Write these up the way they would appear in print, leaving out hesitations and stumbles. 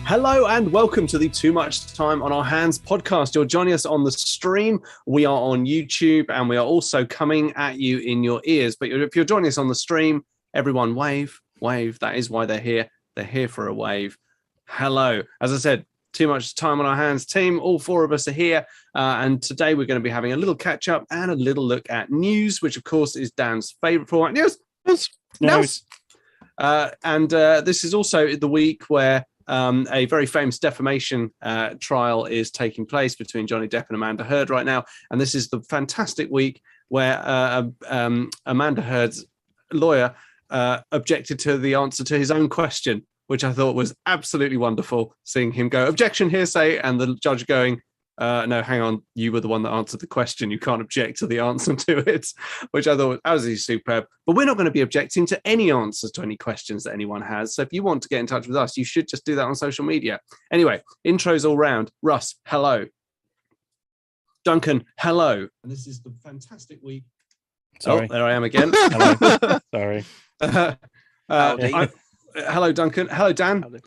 Hello and welcome to the Too Much Time on Our Hands podcast. You're joining us on the stream. We are on YouTube and we are also coming at you in your ears. But if you're joining us on the stream, everyone wave. That is why they're here. They're here for a wave. Hello. As I said, Too Much Time on Our Hands team. All four of us are here. And today we're going to be having a little catch up and a little look at news, which of course is Dan's favorite format. News. And this is also the week where a very famous defamation trial is taking place between Johnny Depp and Amber Heard right now. And this is the fantastic week where Amber Heard's lawyer objected to the answer to his own question, which I thought was absolutely wonderful, seeing him go, objection, hearsay, and the judge going, no, hang on, you were the one that answered the question. You can't object to the answer to it, which I thought was absolutely superb. But we're not going to be objecting to any answers to any questions that anyone has. So if you want to get in touch with us, you should just do that on social media. Anyway, intros all round. Russ, hello. Duncan, hello. And this is the fantastic week. Sorry. Oh, there I am again. Hello. Sorry. Hello, Duncan. Hello, Dan.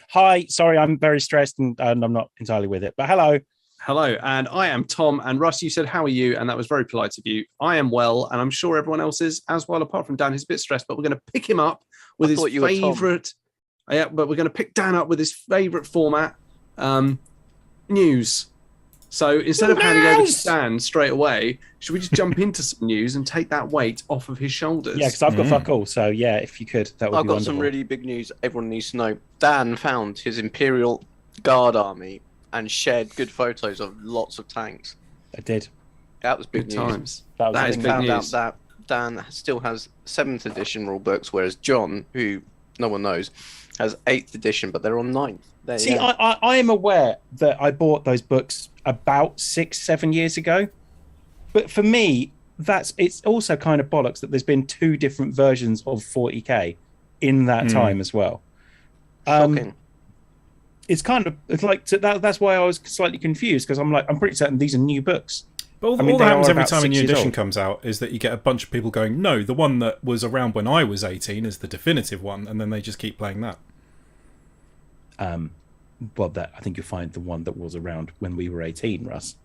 Hi. Sorry, I'm very stressed and I'm not entirely with it, but hello. Hello, and I am Tom. And Russ, you said, how are you? And that was very polite of you. I am well, and I'm sure everyone else is as well, apart from Dan, who's a bit stressed, but we're going to pick him up with his favourite. Yeah, but we're going to pick Dan up with his favourite format, news. So instead of handing over to Dan straight away, should we just jump into some news and take that weight off of his shoulders? Yeah, because I've got fuck all. So yeah, if you could, that would be wonderful. I've got some really big news everyone needs to know. Dan found his Imperial Guard army and shared good photos of lots of tanks. I did. That was big Good news. times. That is big Found news. out that Dan still has 7th edition rule books, whereas John, who no one knows, has 8th edition, but they're on 9th. See, I am aware that I bought those books about 6-7 years ago, but for me, it's also kind of bollocks that there's been 2 different versions of 40k in that time as well. Shocking. It's kind of that's why I was slightly confused, because I'm pretty certain these are new books. But all that happens every time a new edition comes out is that you get a bunch of people going, no, the one that was around when I was 18 is the definitive one, and then they just keep playing that. Well, I think you'll find the one that was around when we were 18, Russ,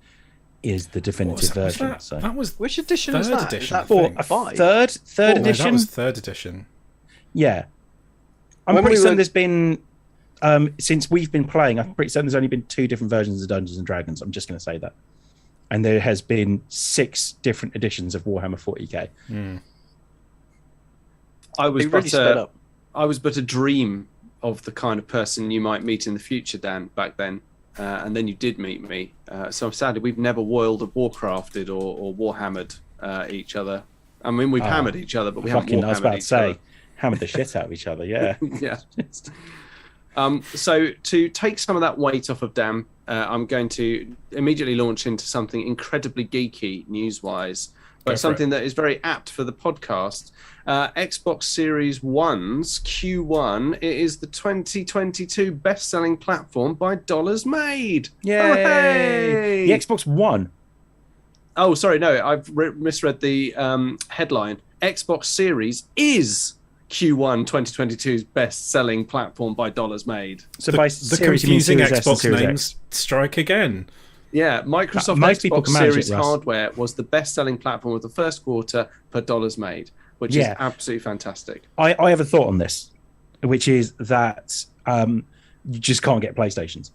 is the definitive version. That was Which edition is that? edition, Is that third edition? That was 3rd edition. Yeah. I'm pretty certain there's been, since we've been playing, I'm pretty certain there's only been 2 different versions of Dungeons and Dragons. I'm just going to say that. And there has been 6 different editions of Warhammer 40k. I was but a dream of the kind of person you might meet in the future, Dan, back then. And then you did meet me. So sadly, we've never World of Warcrafted or Warhammered each other. I mean, we've hammered each other, but we haven't Warhammered I was about to say, other. hammered the shit out of each other, yeah. Yeah. So to take some of that weight off of Dan, I'm going to immediately launch into something incredibly geeky news-wise, but something that is very apt for the podcast. Xbox Series 1's Q1, it is the 2022 best-selling platform by dollars made. Yay! Hooray! The Xbox One. Oh, sorry, no, I've misread the headline. Xbox Series is Q1 2022's best-selling platform by dollars made. So The by series, confusing you mean Series S and Xbox Series names X. strike again. Yeah, Microsoft Most people Xbox can manage Series it, Russ. hardware was the best-selling platform of the first quarter per dollars made, which is absolutely fantastic. I have a thought on this, which is that you just can't get PlayStations.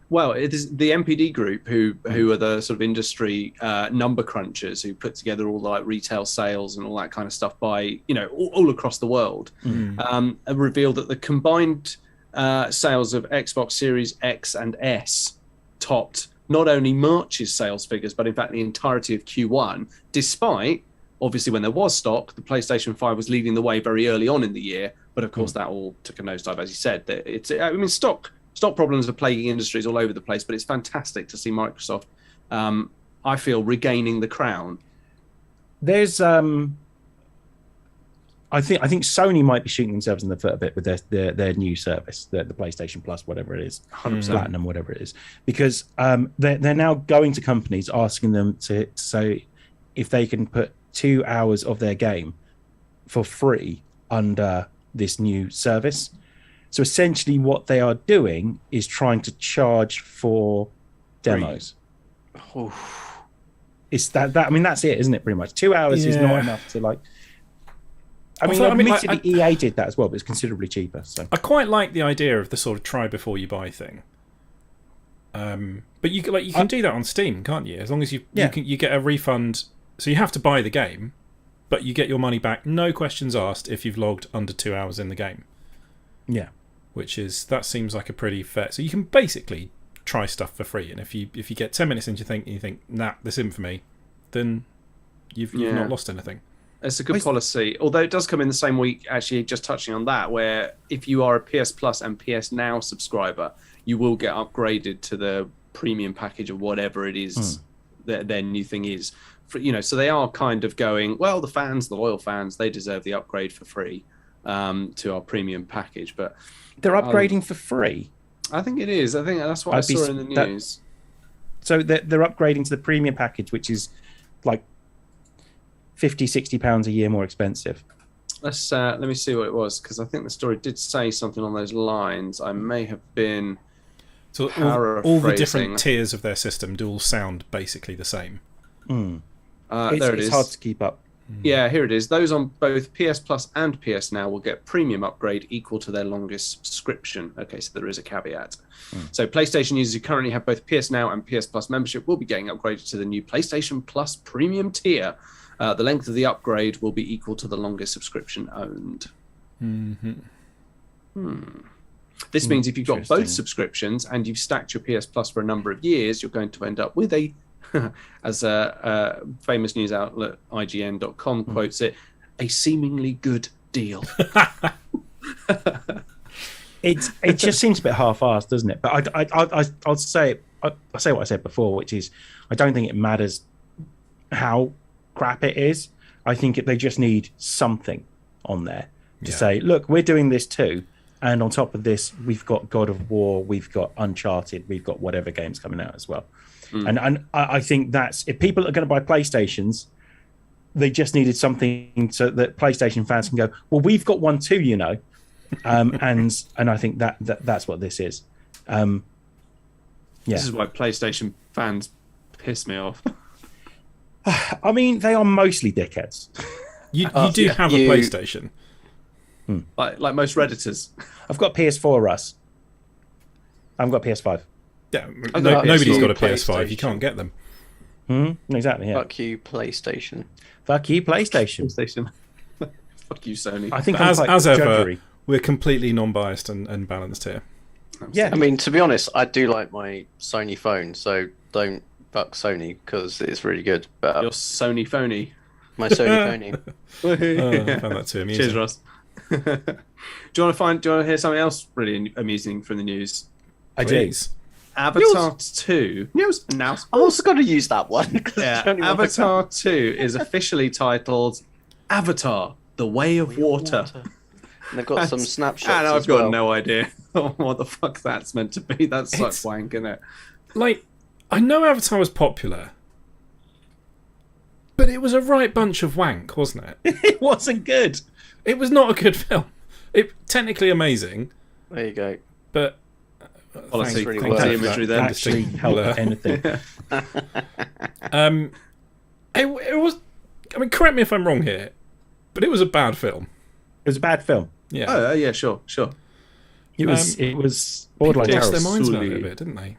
Well, it is the MPD group who are the sort of industry number crunchers who put together all the like retail sales and all that kind of stuff by all across the world. Have revealed that the combined sales of Xbox Series X and S topped not only March's sales figures, but in fact the entirety of Q1, despite, obviously when there was stock, the PlayStation 5 was leading the way very early on in the year, but of course that all took a nosedive, as you said. Stock problems are plaguing industries all over the place, but it's fantastic to see Microsoft, I feel, regaining the crown. There's I think Sony might be shooting themselves in the foot a bit with their new service, the PlayStation Plus, whatever it is, 100% Platinum, whatever it is, because they're now going to companies asking them to say if they can put 2 hours of their game for free under this new service. So essentially, what they are doing is trying to charge for demos. It's that. I mean, that's it, isn't it? Pretty much 2 hours is not enough to like. Admittedly, EA did that as well, but it's considerably cheaper. So I quite like the idea of the sort of try before you buy thing. But you can do that on Steam, can't you? As long as you get a refund. So you have to buy the game, but you get your money back, no questions asked, if you've logged under 2 hours in the game. Yeah, that seems like a pretty fair. So you can basically try stuff for free, and if you get 10 minutes into you think, nah, this isn't for me, then you've not lost anything. It's a good policy, although it does come in the same week, actually, just touching on that, where if you are a PS Plus and PS Now subscriber, you will get upgraded to the premium package or whatever it is their new thing is. So they are kind of going, well, the loyal fans, they deserve the upgrade for free to our premium package. But they're upgrading for free? I think it is. I think that's what I saw in the news. So they're upgrading to the premium package, which is like £50-60 a year more expensive. Let me see what it was, because I think the story did say something on those lines. I may have been all the different tiers of their system do all sound basically the same. There it is. It's hard to keep up. Yeah, here it is. Those on both PS Plus and PS Now will get premium upgrade equal to their longest subscription. Okay, so there is a caveat. So PlayStation users who currently have both PS Now and PS Plus membership will be getting upgraded to the new PlayStation Plus premium tier. The length of the upgrade will be equal to the longest subscription owned. This means if you've got both subscriptions and you've stacked your PS Plus for a number of years, you're going to end up with a, as a famous news outlet IGN.com quotes it, a seemingly good deal. It just seems a bit half-assed, doesn't it? But I'll say what I said before, which is I don't think it matters how crap it is. I think they just need something on there to say, look, we're doing this too, and on top of this, we've got God of War, we've got Uncharted, we've got whatever games coming out as well. And I think that's, if people are going to buy PlayStations, they just needed something so that PlayStation fans can go, well, we've got one too, you know. And I think that's what this is. This is why PlayStation fans piss me off. I mean, they are mostly dickheads. You do have a PlayStation. Like most Redditors. I've got PS4, Russ. I haven't got PS5. Yeah, nobody's got a PS5. You can't get them. Exactly, yeah. Fuck you, PlayStation. Fuck you, PlayStation. Fuck you, Sony. I think as ever, we're completely non-biased and balanced here. Yeah. I mean, to be honest, I do like my Sony phone, so don't fuck Sony, because it's really good. But Your Sony phony. My Sony phony. I found that too amusing. Cheers, Ross. Do you want to hear something else really amusing from the news? I do. Avatar 2. News. I also got to use that one. Yeah, Avatar 2 is officially titled Avatar: The Way of Water. And they've got some snapshots. And I've got no idea what the fuck that's meant to be. That's such wank, isn't it? Like, I know Avatar was popular, but it was a right bunch of wank, wasn't it? It wasn't good. It was not a good film. It technically amazing. There you go. But Quality really imagery there. Actually help anything. It was. I mean, correct me if I'm wrong here, but it was a bad film. It was a bad film. Yeah. Oh, yeah, sure. It was borderline People lost terrible. their minds about it a bit, didn't they?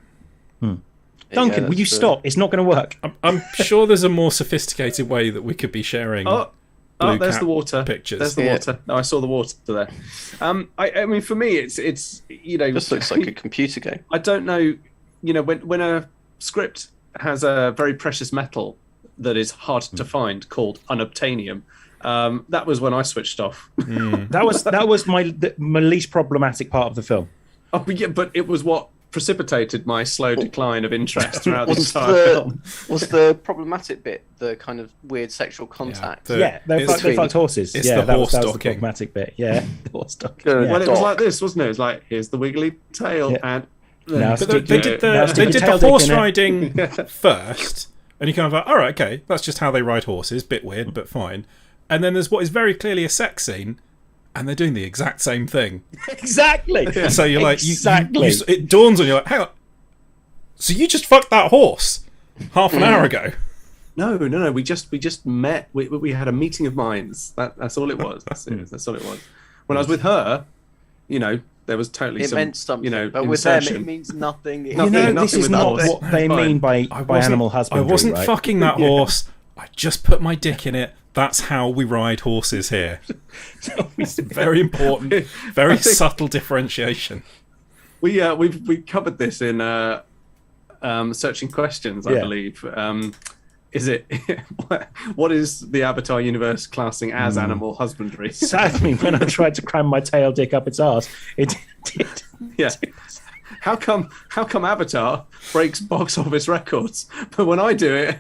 Duncan, will you stop? It's not going to work. I'm sure there's a more sophisticated way that we could be sharing. There's the water pictures. There's the water. No, I saw the water there. I mean, for me, it's This looks like a computer game. I don't know, when a script has a very precious metal that is hard to find called unobtainium. That was when I switched off. That was my least problematic part of the film. Oh yeah, but it was what precipitated my slow decline of interest throughout the entire film. Was the problematic bit the kind of weird sexual contact? They fucked horses. It's that the horse was the docking. problematic bit. Yeah, the horse docking. Well, it was like this, wasn't it? It was like, here's the wiggly tail, and Now But stick they your- did now the stick your tail dick horse in it. riding first, and you kind of like, all right, okay, that's just how they ride horses. Bit weird, but fine. And then there's what is very clearly a sex scene, and they're doing the exact same thing. Exactly. So you're like, exactly. it dawns on you like, hang on. So you just fucked that horse half an hour ago? No. We just met. We had a meeting of minds. That's all it was. That's all it was. When I was with her, there was totally It some, meant something, but with insertion. them it means nothing. Nothing. This is with not horse. what they Fine. mean by animal husbandry. I wasn't right? fucking that horse. I just put my dick in it. That's how we ride horses here. It's very important, very subtle differentiation. We covered this in searching questions, I believe. Is it what is the Avatar universe classing as animal husbandry? Sadly, when I tried to cram my tail dick up its arse, it did. Yeah. How come Avatar breaks box office records, but when I do it,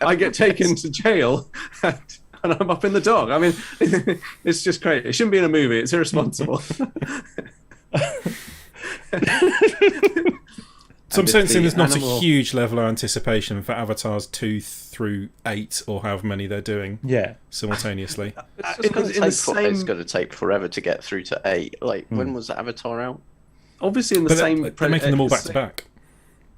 I get taken to jail and I'm up in the dog? I mean, it's just crazy. It shouldn't be in a movie. It's irresponsible. So I'm sensing there's not a huge level of anticipation for Avatars 2 through 8 or however many they're doing simultaneously. It's going to take forever to get through to 8. Like, when was Avatar out? Obviously, in the same... They're making them all back to back.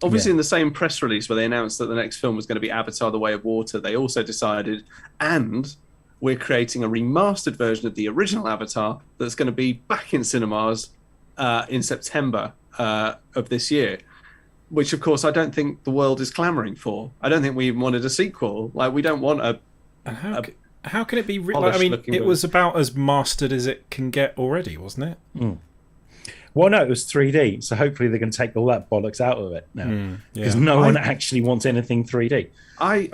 Obviously, in the same press release where they announced that the next film was going to be Avatar: The Way of Water, they also decided, and we're creating a remastered version of the original Avatar that's going to be back in cinemas in September of this year. Which, of course, I don't think the world is clamouring for. I don't think we even wanted a sequel. Like, we don't want a... And how can it be... I mean, it was about as mastered as it can get already, wasn't it? Mm. Well, no, it was 3D, so hopefully they're going to take all that bollocks out of it now. Because no one actually wants anything 3D. My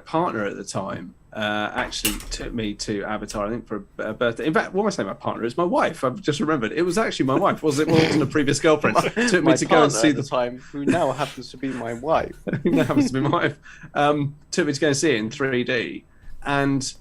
partner at the time actually took me to Avatar, I think, for a birthday. In fact, what am I saying? My partner is my wife. I've just remembered. It was actually my wife. It wasn't a previous girlfriend. Took me to go and see the time, who now happens to be my wife. Who now happens to be my wife. Took me to go and see it in 3D, and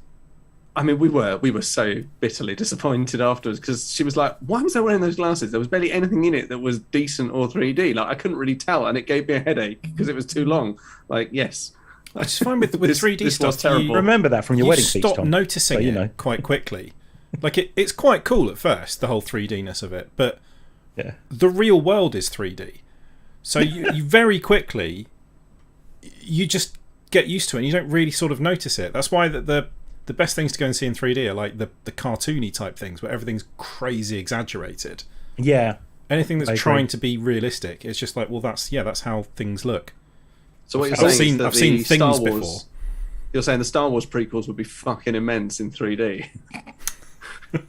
I mean, we were so bitterly disappointed afterwards because she was like, "Why was I wearing those glasses? There was barely anything in it that was decent or 3D. Like, I couldn't really tell, and it gave me a headache because it was too long." Like, yes. I just find with 3D stuff, terrible. Remember that from your wedding speech, stop Tom. noticing it quite quickly. Like it's quite cool at first, the whole 3D-ness of it, but the real world is 3D. So you very quickly, you just get used to it and you don't really sort of notice it. That's why the best things to go and see in 3D are like the cartoony type things where everything's crazy exaggerated. Yeah. Anything that's trying to be realistic, it's just like, well, that's how things look. So what you're saying is that I've seen things before. You're saying the Star Wars prequels would be fucking immense in 3D.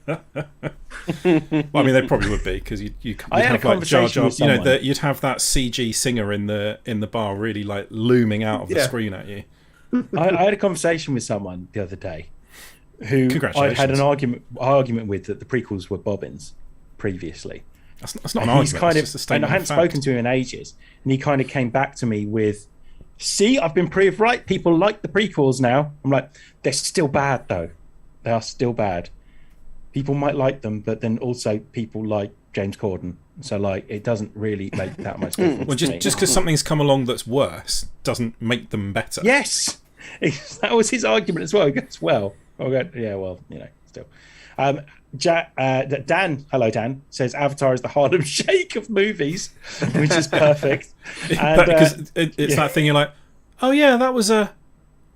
Well, I mean, they probably would be because you'd have like Jar Jar. You'd have that CG singer in the bar really like looming out of the screen at you. I had a conversation with someone the other day who I had an argument with that the prequels were bobbins previously. That's not an argument. It's just a statement. And I hadn't spoken to him in ages, and he kind of came back to me with, "See, I've been proved right. People like the prequels now." I'm like, they're still bad though. They are still bad. People might like them, but then also people like James Corden. So like, it doesn't really make that much difference. Well, just because something's come along that's worse doesn't make them better. Yes, that was his argument as well. He goes, "Well, still." Dan, hello Dan, says Avatar is the Harlem Shake of movies, which is perfect. Because it's that thing you're like, oh yeah, that was what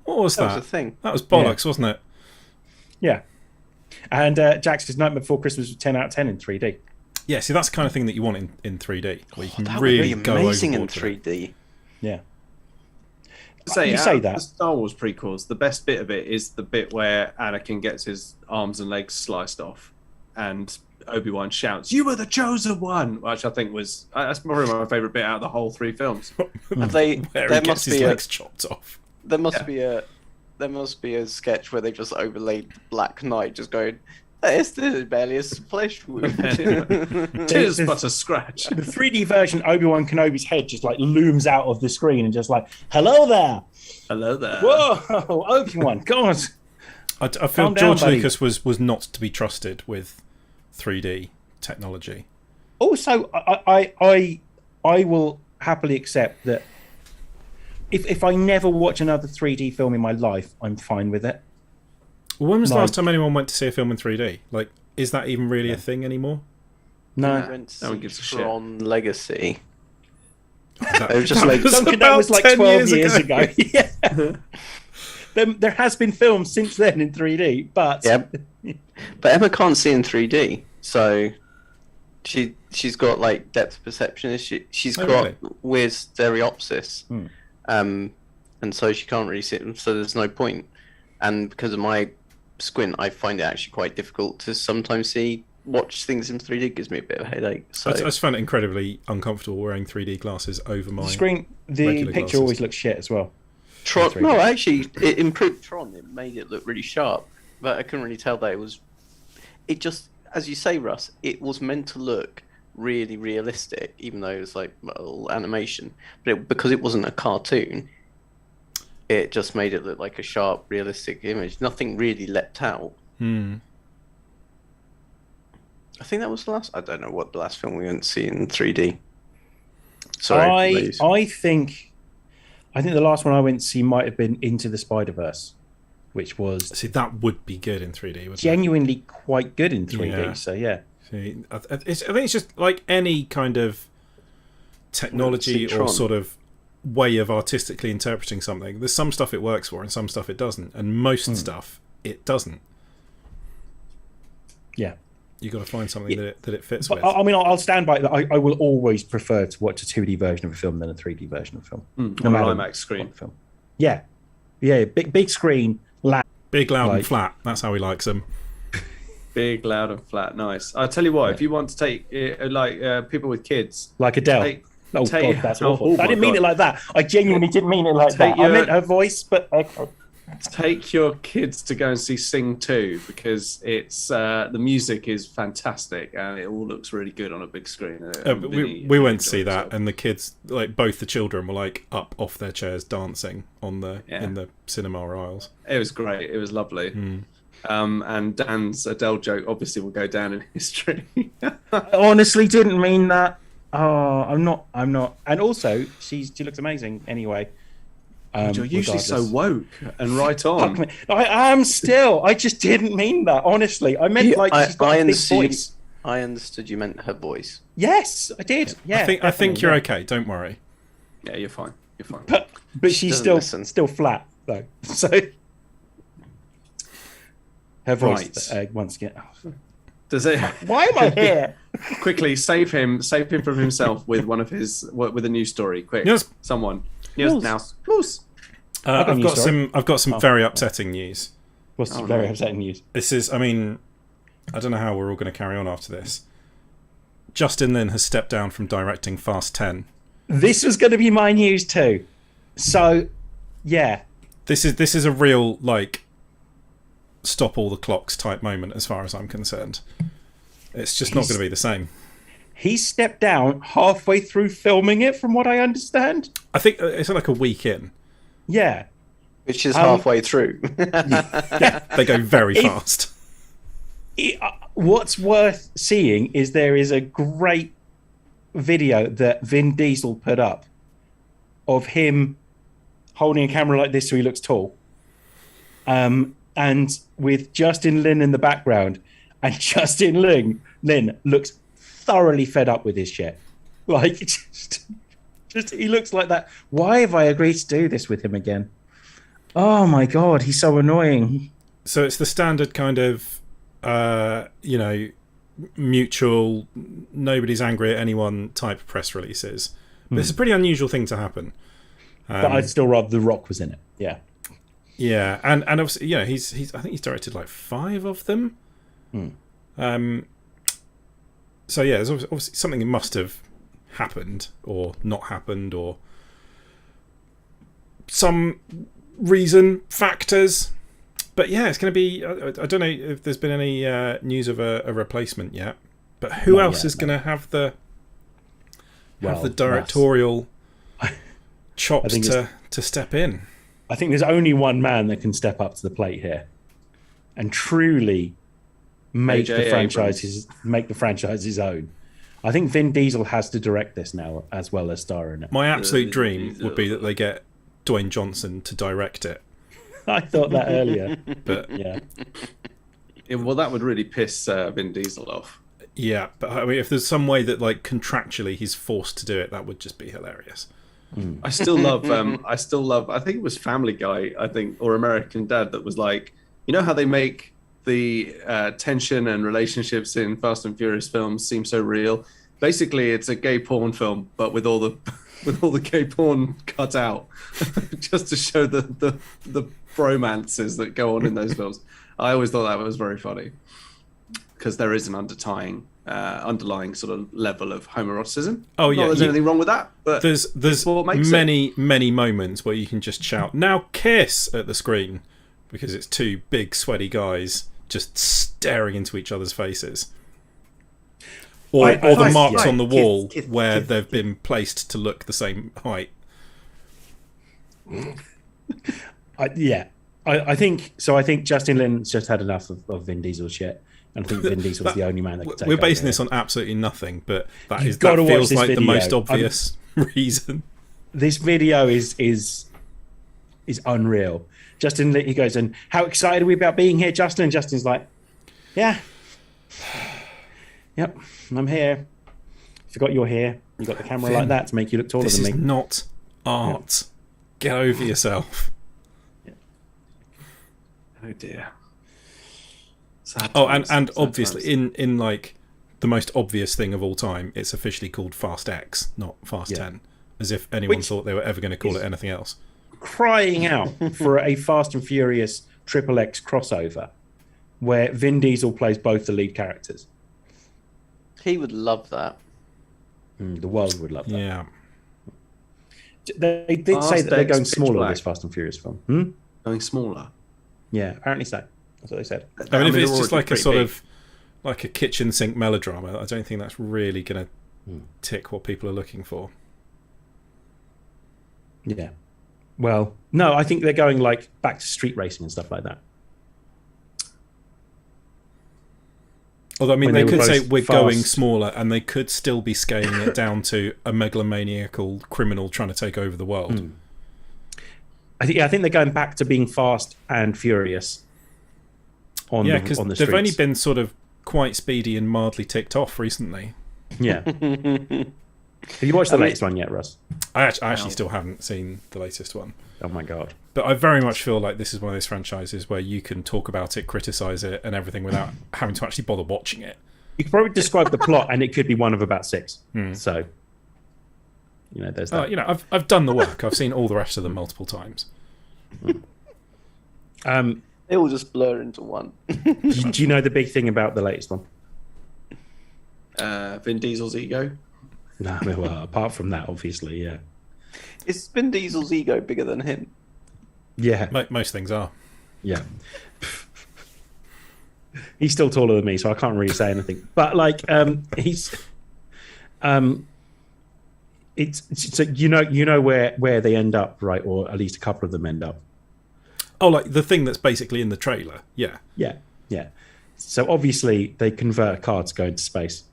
was that? That was a thing. That was bollocks, wasn't it? Yeah. And Jack says Nightmare Before Christmas was 10 out of 10 in 3D. Yeah, see, that's the kind of thing that you want in 3D, where you can that really would be go amazing in overboard 3D. Yeah. You say that. The Star Wars prequels, the best bit of it is the bit where Anakin gets his arms and legs sliced off and Obi-Wan shouts, "You were the chosen one," which I think was that's probably my favourite bit out of the whole 3 films. where he gets his legs chopped off. There must be a sketch where they just overlaid Black Knight just going, "This is barely a flesh wound." Tis but a scratch. The 3D version, Obi-Wan Kenobi's head just like looms out of the screen and just like, "Hello there." Hello there. Whoa, Obi-Wan, God. I feel George Lucas was not to be trusted with 3D technology. Also, I will happily accept that if I never watch another 3D film in my life, I'm fine with it. Well, when was the last time anyone went to see a film in 3D? Like, is that even really a thing anymore? No. No one gives a shit. Tron Legacy. That, It was just like That was like 10 12 years ago. Yeah. There has been films since then in 3D, but yeah. But Emma can't see in 3D, so she's got like depth perception. She's got really? weird stereopsis, and so she can't really see it. So there's no point. And because of my squint, I find it actually quite difficult to sometimes watch things in 3D. It gives me a bit of a headache. So I just found it incredibly uncomfortable wearing 3D glasses over my the regular picture glasses. always looks shit as well. Tron, 3D. no, actually, it improved Tron. It made it look really sharp, but I couldn't really tell that it was. It just, as you say, Russ, it was meant to look really realistic, even though it was like well, animation. But because it wasn't a cartoon, it just made it look like a sharp, realistic image. Nothing really leapt out. I think that was the last. I don't know what the last film we went to see in 3D. Sorry, ladies. I think the last one I went to see might have been Into the Spider-Verse, which was See, that would be good in 3D, wouldn't it? genuinely quite good in 3D. Yeah. So yeah, See, I think it's just like any kind of technology See or Tron. sort of way of artistically interpreting something. There's some stuff it works for and some stuff it doesn't, and most stuff it doesn't. yeah. You got to find something that it fits But with. I mean, I'll stand by that. I will always prefer to watch a 2D version of a film than a 3D version of a film. On No an matter IMAX screen. what film. Yeah, big screen, loud. Big, loud, and like- flat. That's how he likes them. Big, loud, and flat. Nice. I'll tell you what. If you want to take people with kids, like Adele. Take- Oh take- god, that's oh, awful. oh I didn't my mean God. it like that. I genuinely didn't mean it like Take that. I your- meant her voice, but take your kids to go and see Sing 2 because it's the music is fantastic and it all looks really good on a big screen. We went to see that, and the kids, like both the children, were like up off their chairs dancing on the in the cinema aisles. It was great. It was lovely. And Dan's Adele joke obviously will go down in history. I honestly didn't mean that. Oh, I'm not. And also, she looks amazing anyway. You're usually so regardless. woke and right Fuck on. me. I am still. I just didn't mean that. Honestly, I meant like she's got a big voice. I understood you meant her voice. Yes, I did. Yeah, I think definitely, you're yeah. okay. Don't worry. Yeah, you're fine. You're fine. But she's doesn't still listen. flat though. So her voice Right. once again. Does it Why am I here? quickly save him from himself with one of his with a news story? Quick, Yes. someone. News. Yes, now. got a I've news got story. some very upsetting news. What's Oh, very no. upsetting news? This is, I mean, I don't know how we're all going to carry on after this. Justin Lin has stepped down from directing Fast 10. This was going to be my news too. So, yeah, This is a real like stop all the clocks type moment as far as I'm concerned. It's just not going to be the same. he stepped down halfway through filming it, from what I understand. I think it's like a week in. Yeah, Which is halfway through. They go very fast. What's worth seeing is there is a great video that Vin Diesel put up of him holding a camera like this so he looks tall, and with Justin Lin in the background, and Justin Lin looks thoroughly fed up with his shit. Like, just he looks like that. Why have I agreed to do this with him again? Oh my god, he's so annoying. So it's the standard kind of, mutual, nobody's angry at anyone type press releases. But it's a pretty unusual thing to happen. But I'd still rather The Rock was in it. Yeah. Yeah, and obviously, he's I think he's directed like 5 of them. So yeah, there's obviously something that must have happened or not happened or some reason, factors. But yeah, it's going to be. I don't know if there's been any news of a replacement yet. But who Not else yet, is going to have the Well, directorial chops think to step in? I think there's only one man that can step up to the plate here and truly make A.J. the franchise his own. I think Vin Diesel has to direct this now as well as star in it. My absolute Vin dream Diesel. would be that they get Dwayne Johnson to direct it. I thought that earlier. But Yeah. Well, that would really piss Vin Diesel off. yeah, but I mean, if there's some way that like contractually he's forced to do it, that would just be hilarious. I still love. I think it was Family Guy. I think, or American Dad, that was like, you know how they make the tension and relationships in Fast and Furious films seem so real. Basically, it's a gay porn film, but with all the gay porn cut out, just to show the bromances that go on in those films. I always thought that was very funny because there is an underlying sort of level of homoeroticism. Oh yeah, not there's anything wrong with that, but there's many moments where you can just shout "now kiss" at the screen because it's two big sweaty guys just staring into each other's faces. Or the marks on the wall where they've been placed to look the same height. I think so. I think Justin Lin's just had enough of Vin Diesel shit, and I think Vin Diesel's the only man that can take. We're basing over. this on absolutely nothing, but that You've feels like the video. most obvious reason. This video is unreal. Justin, he goes, and how excited are we about being here, Justin? And Justin's like, yeah, yep, I'm here. Forgot you're here. You got the camera like that to make you look taller than me. This is not art. Yeah. Get over yourself. Yeah. Oh dear. And obviously in like the most obvious thing of all time, it's officially called Fast X, not Fast 10. As if anyone thought they were ever going to call it anything else. Crying out for a Fast and Furious XXX crossover where Vin Diesel plays both the lead characters. He would love that. The world would love that. Yeah. They did say that they're going smaller with this Fast and Furious film. Going smaller? Yeah, apparently so. That's what they said. I mean, if it's just like a sort of like a kitchen sink melodrama, I don't think that's really going to tick what people are looking for. Yeah. Well, no, I think they're going like back to street racing and stuff like that. Although, I mean, they could say we're going smaller, and they could still be scaling it down to a megalomaniacal criminal trying to take over the world. I think they're going back to being fast and furious on the streets. They've only been sort of quite speedy and mildly ticked off recently. Yeah. Have you watched the latest one yet, Russ? I actually still haven't seen the latest one. Oh my god. But I very much feel like this is one of those franchises where you can talk about it, criticize it, and everything without having to actually bother watching it. You could probably describe the plot, and it could be one of about 6. So, there's that. I've done the work. I've seen all the rest of them multiple times. They all just blur into one. Do you know the big thing about the latest one? Vin Diesel's ego. No, well, apart from that, obviously, yeah. Is Vin Diesel's ego bigger than him? Yeah. Most things are. Yeah. He's still taller than me, so I can't really say anything. But he's it's so you know where they end up, right? Or at least a couple of them end up. Oh, like the thing that's basically in the trailer. Yeah. Yeah. Yeah. So obviously they convert a car to go into space.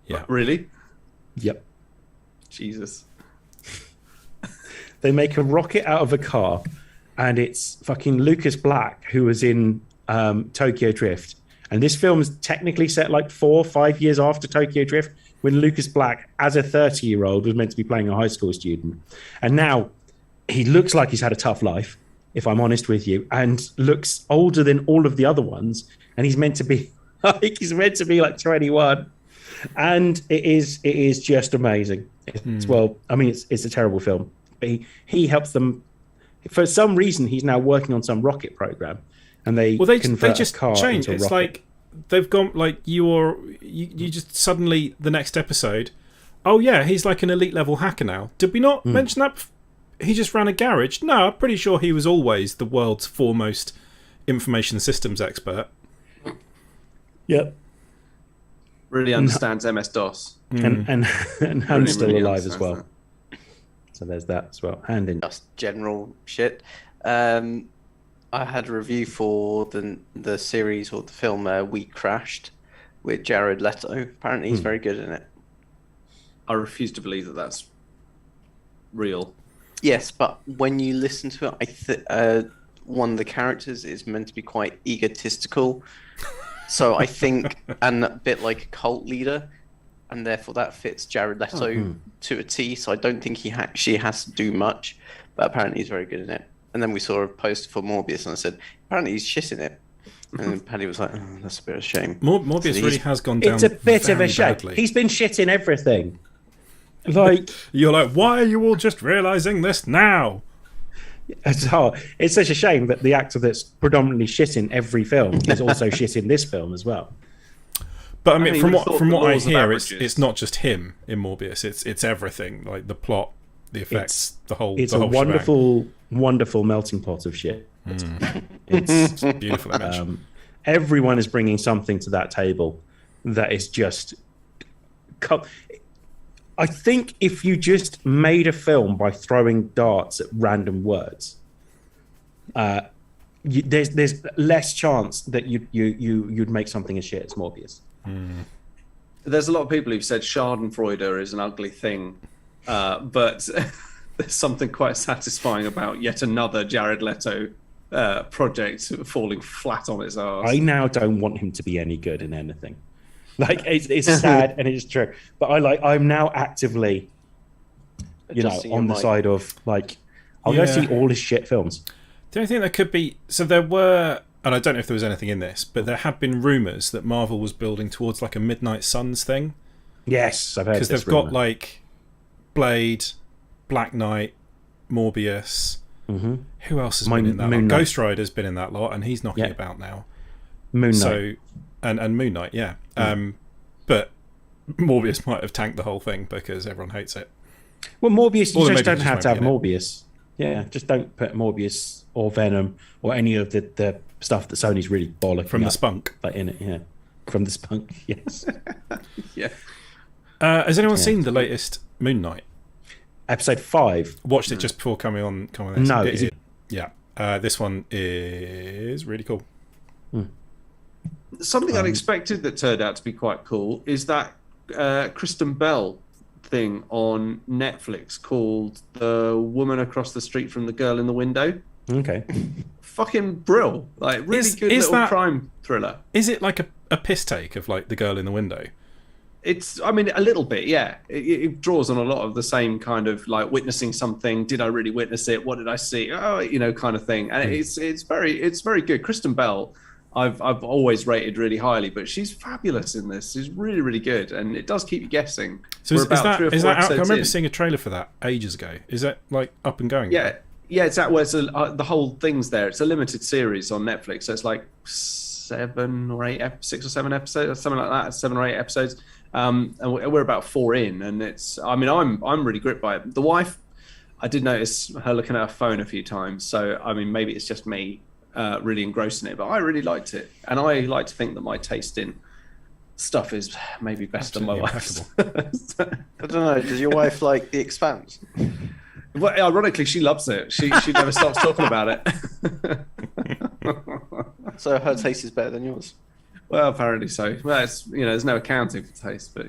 Yeah. Really? Yep. Jesus. They make a rocket out of a car, and it's fucking Lucas Black, who was in Tokyo Drift. And this film is technically set like 4 or 5 years after Tokyo Drift, when Lucas Black, as a 30-year-old, was meant to be playing a high school student. And now he looks like he's had a tough life, if I'm honest with you, and looks older than all of the other ones. And he's meant to be like 21. And it is just amazing. It's a terrible film. But he helps them. For some reason, he's now working on some rocket program, and they just change. It's like they've gone like you just suddenly the next episode. Oh yeah, he's like an elite level hacker now. Did we not mention that? He just ran a garage. No, I'm pretty sure he was always the world's foremost information systems expert. Yep. Really understands MS-DOS. And Han's still alive as well. So there's that as well. Hand in. Just general shit. I had a review for the series or the film We Crashed with Jared Leto. Apparently he's very good in it. I refuse to believe that that's real. Yes, but when you listen to it, one of the characters is meant to be quite egotistical. So I think, and a bit like a cult leader, and therefore that fits Jared Leto to a T. So I don't think he actually has to do much, but apparently he's very good in it. And then we saw a poster for Morbius, and I said, apparently he's shit in it. And then Paddy was like, oh, that's a bit of a shame. Morbius So really has gone down. It's a bit of a very shame. badly. He's been shit in everything. Like, You're like, why are you all just realizing this now? it's such a shame that the actor that's predominantly shit in every film is also shit in this film as well. But I mean, mean, from we what thought from the what I laws of hear, averages. it's not just him in Morbius. It's everything, like the plot, the effects, the whole. It's the a whole shebang. wonderful, wonderful melting pot of shit. It's Beautiful image. everyone is bringing something to that table that is just. I think if you just made a film by throwing darts at random words, there's less chance that you'd make something as shit as Morbius. There's a lot of people who've said Schadenfreude is an ugly thing, but there's something quite satisfying about yet another Jared Leto project falling flat on its arse. I now don't want him to be any good in anything. Like it's sad and it's true, but I'm now actively, Adjusting your on the mic. side of like, I'll go Yeah. see all his shit films. The only thing that could be, so there were, and I don't know if there was anything in this, but there have been rumours that Marvel was building towards like a Midnight Suns thing, Yes, I've heard because this they've got rumor. like Blade, Black Knight, Morbius. Who else has been in that? Moon lot? Knight. Ghost Rider's been in that lot, and he's knocking Yeah. about now. Moon Knight. So, and Moon Knight, yeah. But Morbius might have tanked the whole thing because everyone hates it. Well, Morbius, Or you maybe just don't he just have won't to have be in it. Morbius. Yeah, just don't put Morbius or Venom or any of the stuff that Sony's really bollocking From the up, spunk. like in it. Yeah, from the spunk. Yes. Yeah. Has anyone seen the latest Moon Knight? Episode 5. Watched it just before coming on. This. No, is it- Yeah. This one is really cool. Something unexpected that turned out to be quite cool is that Kristen Bell thing on Netflix called The Woman Across the Street from the Girl in the Window. Okay. Fucking brill. Like, really Is good little that- crime thriller. Is it like a piss take of like the girl in the window? It's, I mean, a little bit, yeah. It draws on a lot of the same kind of like witnessing something. Did I really witness it? What did I see? Oh, kind of thing. And it's very good. Kristen Bell, I've always rated really highly, but she's fabulous in this. She's really, really good, and it does keep you guessing. So We're is about that 3 or 4 out? I episodes remember in. seeing a trailer for that ages ago. Is that like up and going? Yeah, it's at where the whole thing's there. It's a limited series on Netflix, so it's like 7 or 8, 6 or 7 episodes, something like that. 7 or 8 episodes, and we're about 4 in, and it's. I mean, I'm really gripped by it. The wife, I did notice her looking at her phone a few times. So I mean, maybe it's just me really engrossed in it, but I really liked it, and I like to think that my taste in stuff is maybe best than my Absolutely wife's. I don't know. Does your wife like The Expanse? Well, ironically, she loves it. She never stops talking about it. So her taste is better than yours. Well, apparently so. Well, it's, there's no accounting for taste, but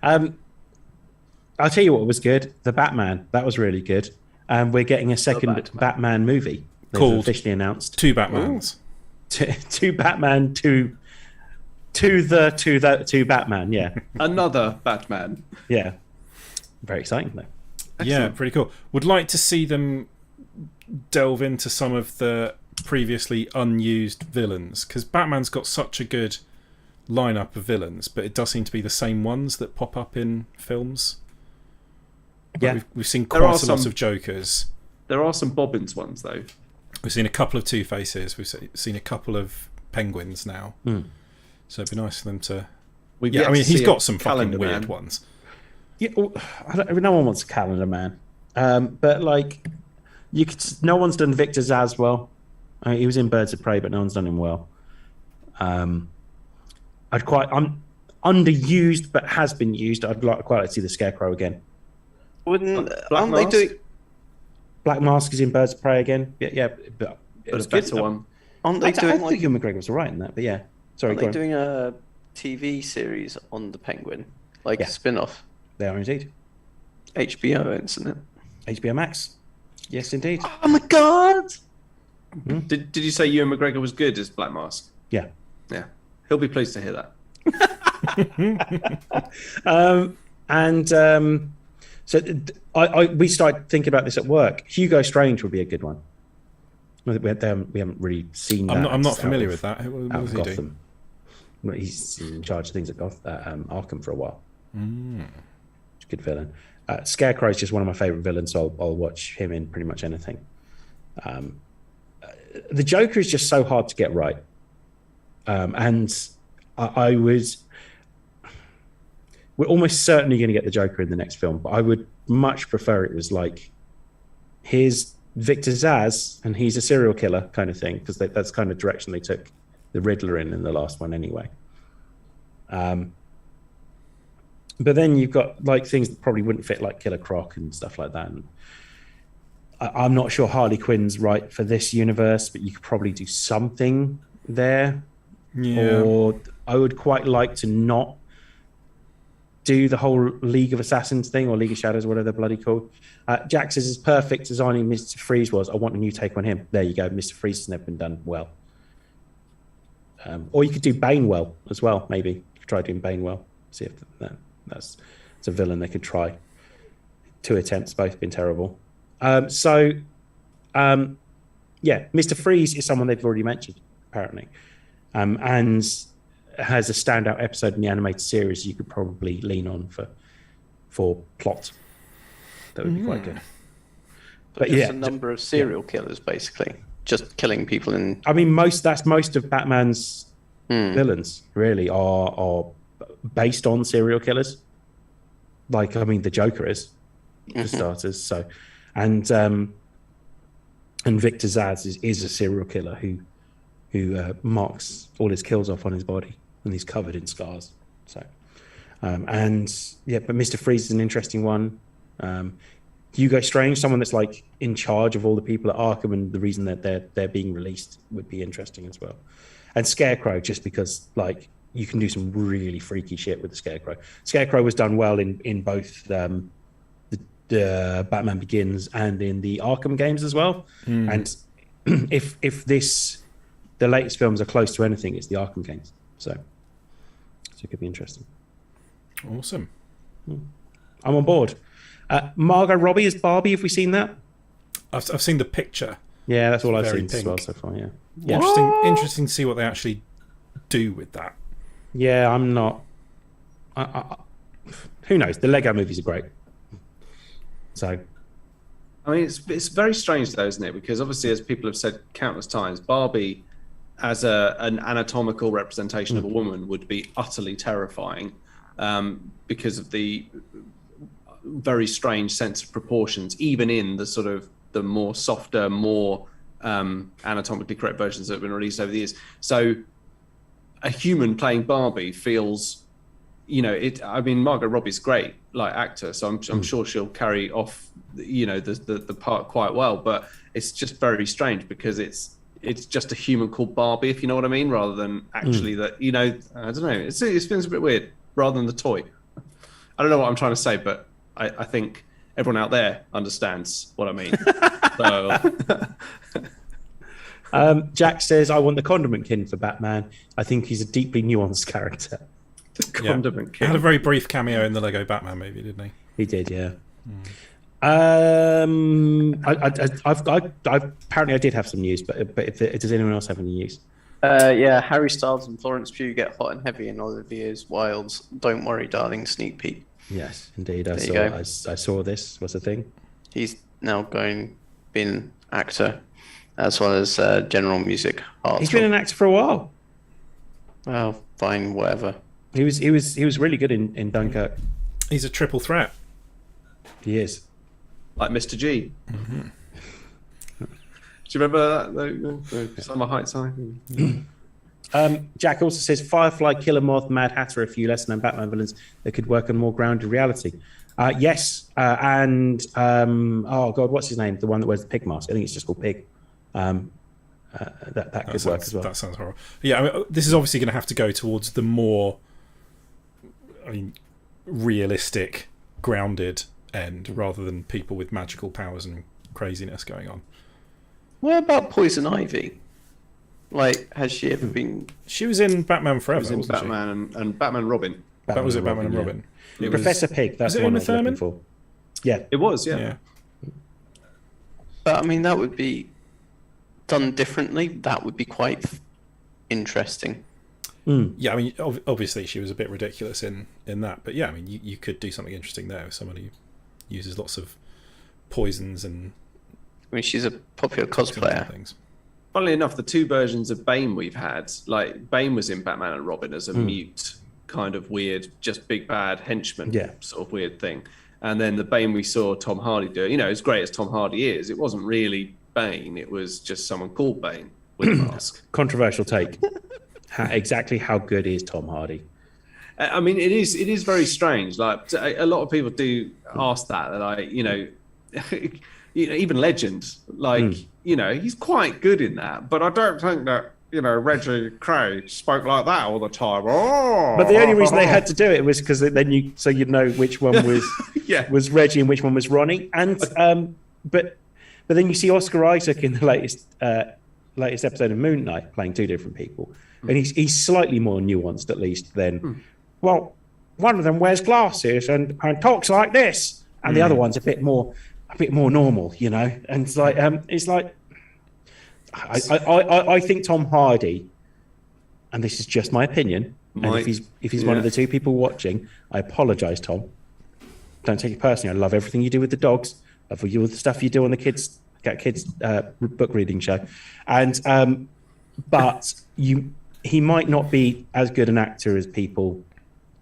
I'll tell you what was good. The Batman. That was really good. And we're getting a second Batman movie. They've Called officially announced. 2 Batmans. Two Batman, two Batman. Yeah, another Batman. yeah. Very exciting though. Yeah, pretty cool. Would like to see them delve into some of the previously unused villains, because Batman's got such a good lineup of villains, but it does seem to be the same ones that pop up in films. Like Yeah. we've seen There are quite a lot some- of Jokers. There are some Bobbins ones though. We've seen a couple of Two-Faces. We've seen a couple of Penguins now. So it'd be nice for them to. We've Yeah, yet I mean, to he's see got a some fucking Calendar weird Man. ones. Yeah, no one wants a Calendar Man. But like, no one's done Victor Zaz well. I mean, he was in Birds of Prey, but no one's done him well. I'm underused, but has been used. I'd quite like to see the Scarecrow again. Wouldn't Black aren't they Mask? doing? Black Mask is in Birds of Prey again. Yeah, but it But was a better good. one. Aren't I they doing think like? Ewan McGregor was alright in that, but yeah. Sorry, Are go they on. doing a TV series on the Penguin, like Yeah. a spin-off? They are indeed. HBO, isn't it? HBO Max. Yes, indeed. Oh my god! Did you say Ewan McGregor was good as Black Mask? Yeah. Yeah. He'll be pleased to hear that. So we started thinking about this at work. Hugo Strange would be a good one. We haven't really seen that. I'm not familiar with that. What does he Gotham. Well, he's in charge of things at Arkham for a while. Good villain. Scarecrow is just one of my favourite villains, so I'll watch him in pretty much anything. The Joker is just so hard to get right. And we're almost certainly going to get the Joker in the next film, but I would much prefer it was like, here's Victor Zsasz, and he's a serial killer kind of thing, because that's kind of direction they took the Riddler in the last one anyway. But then you've got like things that probably wouldn't fit, like Killer Croc and stuff like that. And I'm not sure Harley Quinn's right for this universe, but you could probably do something there. Yeah. Or I would quite like to not do the whole League of Assassins thing, or League of Shadows, whatever they're bloody called. Jax is as perfect as only Mr. Freeze was. I want a new take on him. There you go. Mr. Freeze has never been done well. Or you could do Bane well as well, maybe. Try doing Bane well. See if that's a villain they could try. 2 attempts, both been terrible. Mr. Freeze is someone they've already mentioned, apparently. And has a standout episode in the animated series you could probably lean on for plot. That would be quite good. But yeah, a number of serial killers, basically. Just killing people in... I mean, most of Batman's villains, really, are based on serial killers. Like, I mean, the Joker is, for starters. So, and Victor Zsasz is a serial killer who marks all his kills off on his body, and he's covered in scars. So, but Mr. Freeze is an interesting one. Hugo Strange, someone that's like in charge of all the people at Arkham, and the reason that they're being released would be interesting as well. And Scarecrow, just because like you can do some really freaky shit with the Scarecrow. Scarecrow was done well in both the Batman Begins and in the Arkham games as well. And if the latest films are close to anything, it's the Arkham games. So it could be interesting. Awesome. I'm on board. Margot Robbie as Barbie. Have we seen that? I've seen the picture. Yeah, that's all I've Very seen pink. as well so far. Yeah. Interesting to see what they actually do with that. Yeah, I'm not. Who knows? The Lego movies are great. So, I mean, it's very strange though, isn't it? Because obviously, as people have said countless times, Barbie, as an anatomical representation of a woman, would be utterly terrifying because of the very strange sense of proportions, even in the sort of the more softer, more anatomically correct versions that have been released over the years. So a human playing Barbie feels, I mean, Margot Robbie's great, like actor, so I'm sure she'll carry off, the part quite well, but it's just very strange because it's just a human called Barbie, if you know what I mean, rather than actually that, I don't know, it feels a bit weird, rather than the toy. I don't know what I'm trying to say, but I think everyone out there understands what I mean. So, Jack says, I want the Condiment King for Batman. I think he's a deeply nuanced character. The Condiment King. He had a very brief cameo in the Lego Batman movie, didn't he? He did, yeah. I've apparently I did have some news, but does anyone else have any news? Harry Styles and Florence Pugh get hot and heavy in Olivia Wilde's "Don't Worry, Darling" sneak peek. Yes, indeed. I saw this. What's the thing? He's now been actor as well as general music arts. He's been an actor for a while. Well, fine, whatever. He was really good in Dunkirk. He's a triple threat. He is. Like Mr. G. Mm-hmm. Do you remember that? The Summer Heights High? Jack also says Firefly, Killer Moth, Mad Hatter, a few lesser known Batman villains that could work on more grounded reality. Yes, and oh god, what's his name? The one that wears the pig mask. I think it's just called Pig. That could work as well. That sounds horrible. Yeah, I mean, this is obviously going to have to go towards the more, realistic, grounded end rather than people with magical powers and craziness going on. What about Poison Ivy? Like, has she ever been? She was in Batman Forever. She was in Batman and Batman and Robin. That was it, Batman and Robin. It Professor Pig. That's was it the one I Uma was looking Thurman? for. Yeah, It was, yeah. But I mean, that would be done differently. That would be quite interesting. Yeah, I mean, obviously she was a bit ridiculous in that, but yeah, I mean, you could do something interesting there with somebody who uses lots of poisons and. I mean, she's a popular cosplayer. Things. Funnily enough, the two versions of Bane we've had, like Bane was in Batman and Robin as a mute, kind of weird, just big bad henchman, sort of weird thing. And then the Bane we saw Tom Hardy do, as great as Tom Hardy is, it wasn't really Bane. It was just someone called Bane with a mask. Controversial take. Exactly how good is Tom Hardy? I mean, it is very strange. Like a lot of people do ask that, even Legend, he's quite good in that. But I don't think that, Reggie Cray spoke like that all the time. Oh, but the only reason they had to do it was because then you'd know which one was was Reggie and which one was Ronnie. And but then you see Oscar Isaac in the latest episode of Moon Knight playing two different people, and he's slightly more nuanced at least than well, one of them wears glasses and talks like this, and the other one's a bit more normal, and it's like I think Tom Hardy, and this is just my opinion, and if he's one of the two people watching, I apologise, Tom. Don't take it personally. I love everything you do with the dogs. I love all the stuff you do on the kids book reading show, and but he might not be as good an actor as people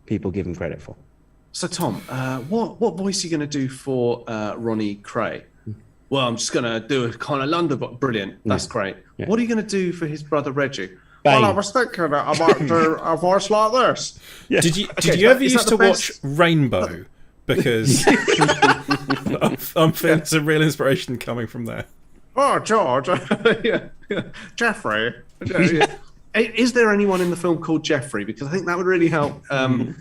give him credit for. So Tom, what voice are you going to do for Ronnie Cray? Well, I'm just going to do a kind of London, but brilliant. That's great. Yeah. What are you going to do for his brother Reggie? Bane. Well, I was thinking that I might do a voice like this. Yeah. Did you ever used to watch Rainbow? Because I'm feeling some real inspiration coming from there. Oh, George. Jeffrey. Is there anyone in the film called Jeffrey? Because I think that would really help. And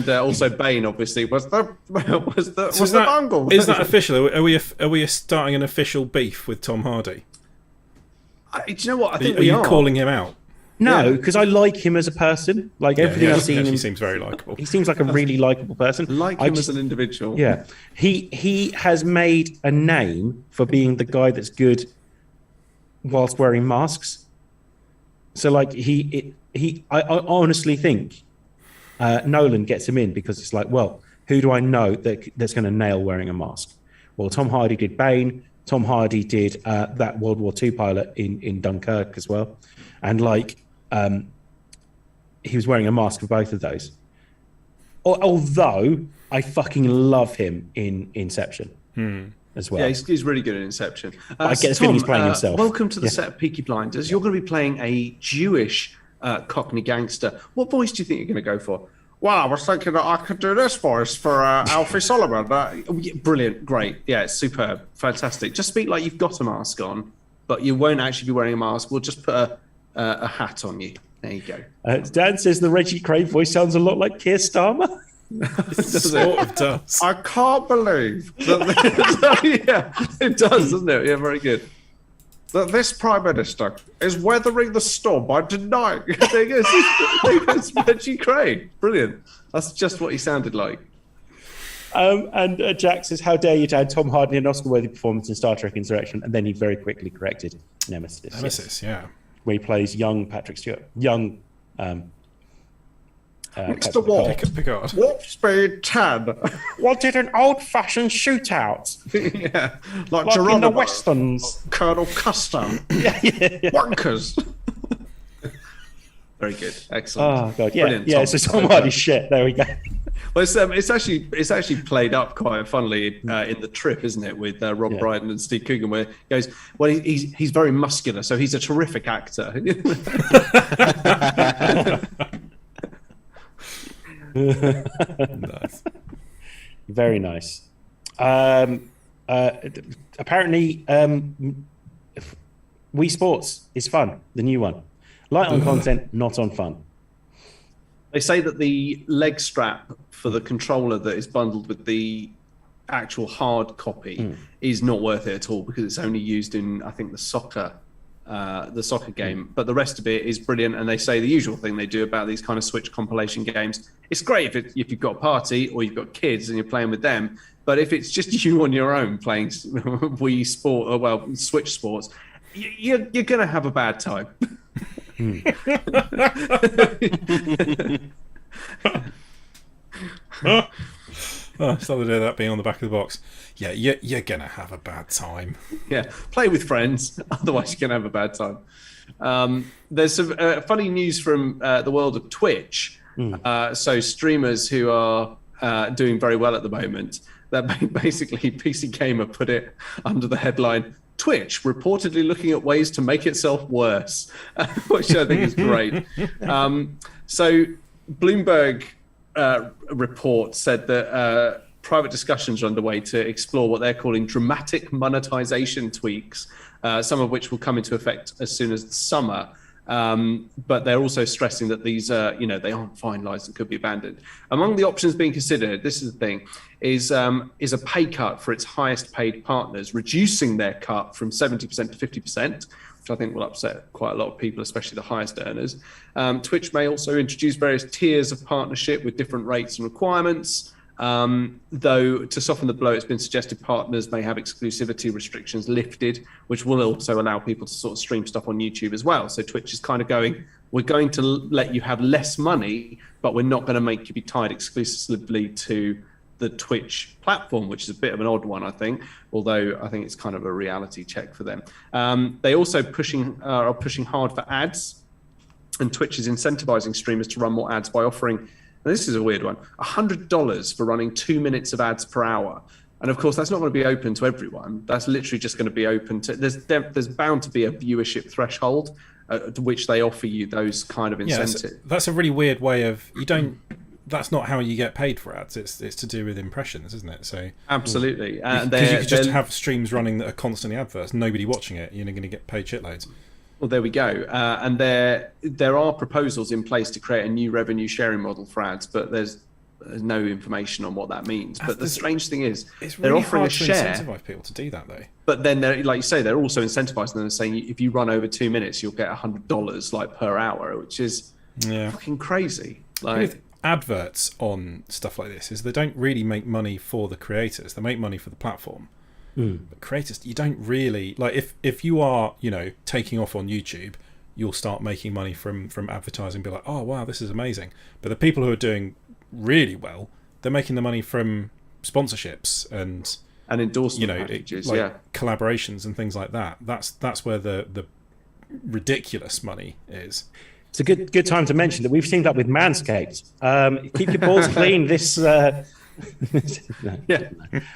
also Bane, obviously, was the bungle. Is that official? Are we starting an official beef with Tom Hardy? Do you know what? I think are you calling him out? No, because I like him as a person. Like everything I've seen him, he seems very likable. He seems like a really likable person. As an individual. Yeah, he has made a name for being the guy that's good whilst wearing masks. So I honestly think Nolan gets him in because it's like, well, who do I know that's going to nail wearing a mask? Well, Tom Hardy did Bane. Tom Hardy did that World War II pilot in Dunkirk as well. And he was wearing a mask for both of those. Although I fucking love him in Inception as well. Yeah, he's really good at Inception. I get the feeling he's playing himself. Welcome to the set of Peaky Blinders. You're going to be playing a Jewish Cockney gangster. What voice do you think you're going to go for? Well, I was thinking that I could do this voice for Alfie Solomon. Brilliant, great. Yeah, it's superb, fantastic. Just speak like you've got a mask on, but you won't actually be wearing a mask. We'll just put a hat on you. There you go. Dan says the Reggie Cray voice sounds a lot like Keir Starmer. It sort of does. I can't believe that. Yeah, it does, doesn't it? Yeah, very good. That this Prime Minister is weathering the storm by denying. There he goes. It's Reggie Cray. Brilliant. That's just what he sounded like. And Jack says, how dare you to add Tom Hardy an Oscar-worthy performance in Star Trek Insurrection? And then he very quickly corrected Nemesis. Nemesis, yeah. Where he plays young Patrick Stewart. Young... Mr. Watt, Picard. Warp speed 10. Wanted an old-fashioned shootout. Yeah, like in the Westerns. Colonel Custer. Yeah. Wonkers. Very good. Excellent. Oh, God. Yeah, Brilliant, so Tom Hardy's shit. There we go. Well, it's actually played up quite funnily in The Trip, isn't it, with Rob Brydon and Steve Coogan, where he goes, well, he's very muscular, so he's a terrific actor. Nice. Very nice. Apparently, Wii Sports is fun, the new one. Light on content, not on fun. They say that the leg strap for the controller that is bundled with the actual hard copy is not worth it at all because it's only used in, I think, the soccer game, but the rest of it is brilliant. And they say the usual thing they do about these kind of Switch compilation games. It's great if you've got a party or you've got kids and you're playing with them, but if it's just you on your own playing Wii Sport, or well, Switch Sports, you're gonna have a bad time. Something to do with that being on the back of the box. Yeah, you're gonna have a bad time. Yeah, play with friends, otherwise you're gonna have a bad time. There's some funny news from the world of Twitch. So streamers who are doing very well at the moment. That basically PC Gamer put it under the headline, Twitch reportedly looking at ways to make itself worse, which I think is great. So Bloomberg report said that private discussions are underway to explore what they're calling dramatic monetization tweaks, some of which will come into effect as soon as the summer. But they're also stressing that these they aren't finalized and could be abandoned. Among the options being considered, this is the thing, is a pay cut for its highest paid partners, reducing their cut from 70% to 50%, which I think will upset quite a lot of people, especially the highest earners. Twitch may also introduce various tiers of partnership with different rates and requirements. Though to soften the blow, it's been suggested partners may have exclusivity restrictions lifted, which will also allow people to sort of stream stuff on YouTube as well. So Twitch is kind of going, we're going to let you have less money, but we're not going to make you be tied exclusively to the Twitch platform, which is a bit of an odd one, I think, although I think it's kind of a reality check for them. They also are pushing hard for ads, and Twitch is incentivizing streamers to run more ads by offering, and this is a weird one, $100 for running 2 minutes of ads per hour. And of course, that's not going to be open to everyone. That's literally just going to be open to, there's bound to be a viewership threshold to which they offer you those kind of incentives. Yeah, that's a really weird way of, that's not how you get paid for ads. It's to do with impressions, isn't it? So absolutely. Because you could just have streams running that are constantly adverts, nobody watching it, you're going to get paid shitloads. Well, there we go. And there are proposals in place to create a new revenue sharing model for ads, but there's no information on what that means. But the strange thing is, it's they're really offering hard a share. to incentivize people to do that, though. But then, like you say, they're also incentivizing them and saying if you run over 2 minutes, you'll get $100 like per hour, which is fucking crazy. Like, with adverts on stuff like this, is they don't really make money for the creators; they make money for the platform. But creators, you don't really like if you are taking off on YouTube, you'll start making money from advertising, be like, oh wow, this is amazing. But the people who are doing really well, they're making the money from sponsorships and endorsement packages, collaborations and things like that. That's where the ridiculous money is. It's a good time to mention that we've seen that with Manscaped. Keep your balls clean this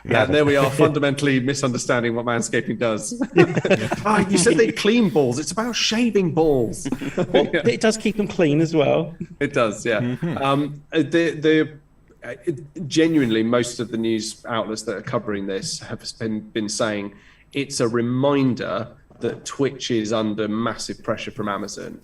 there we are, fundamentally misunderstanding what manscaping does. You said they clean balls. It's about shaving balls. Well, it does keep them clean as well. It does, yeah. Genuinely, most of the news outlets that are covering this have been saying it's a reminder that Twitch is under massive pressure from Amazon,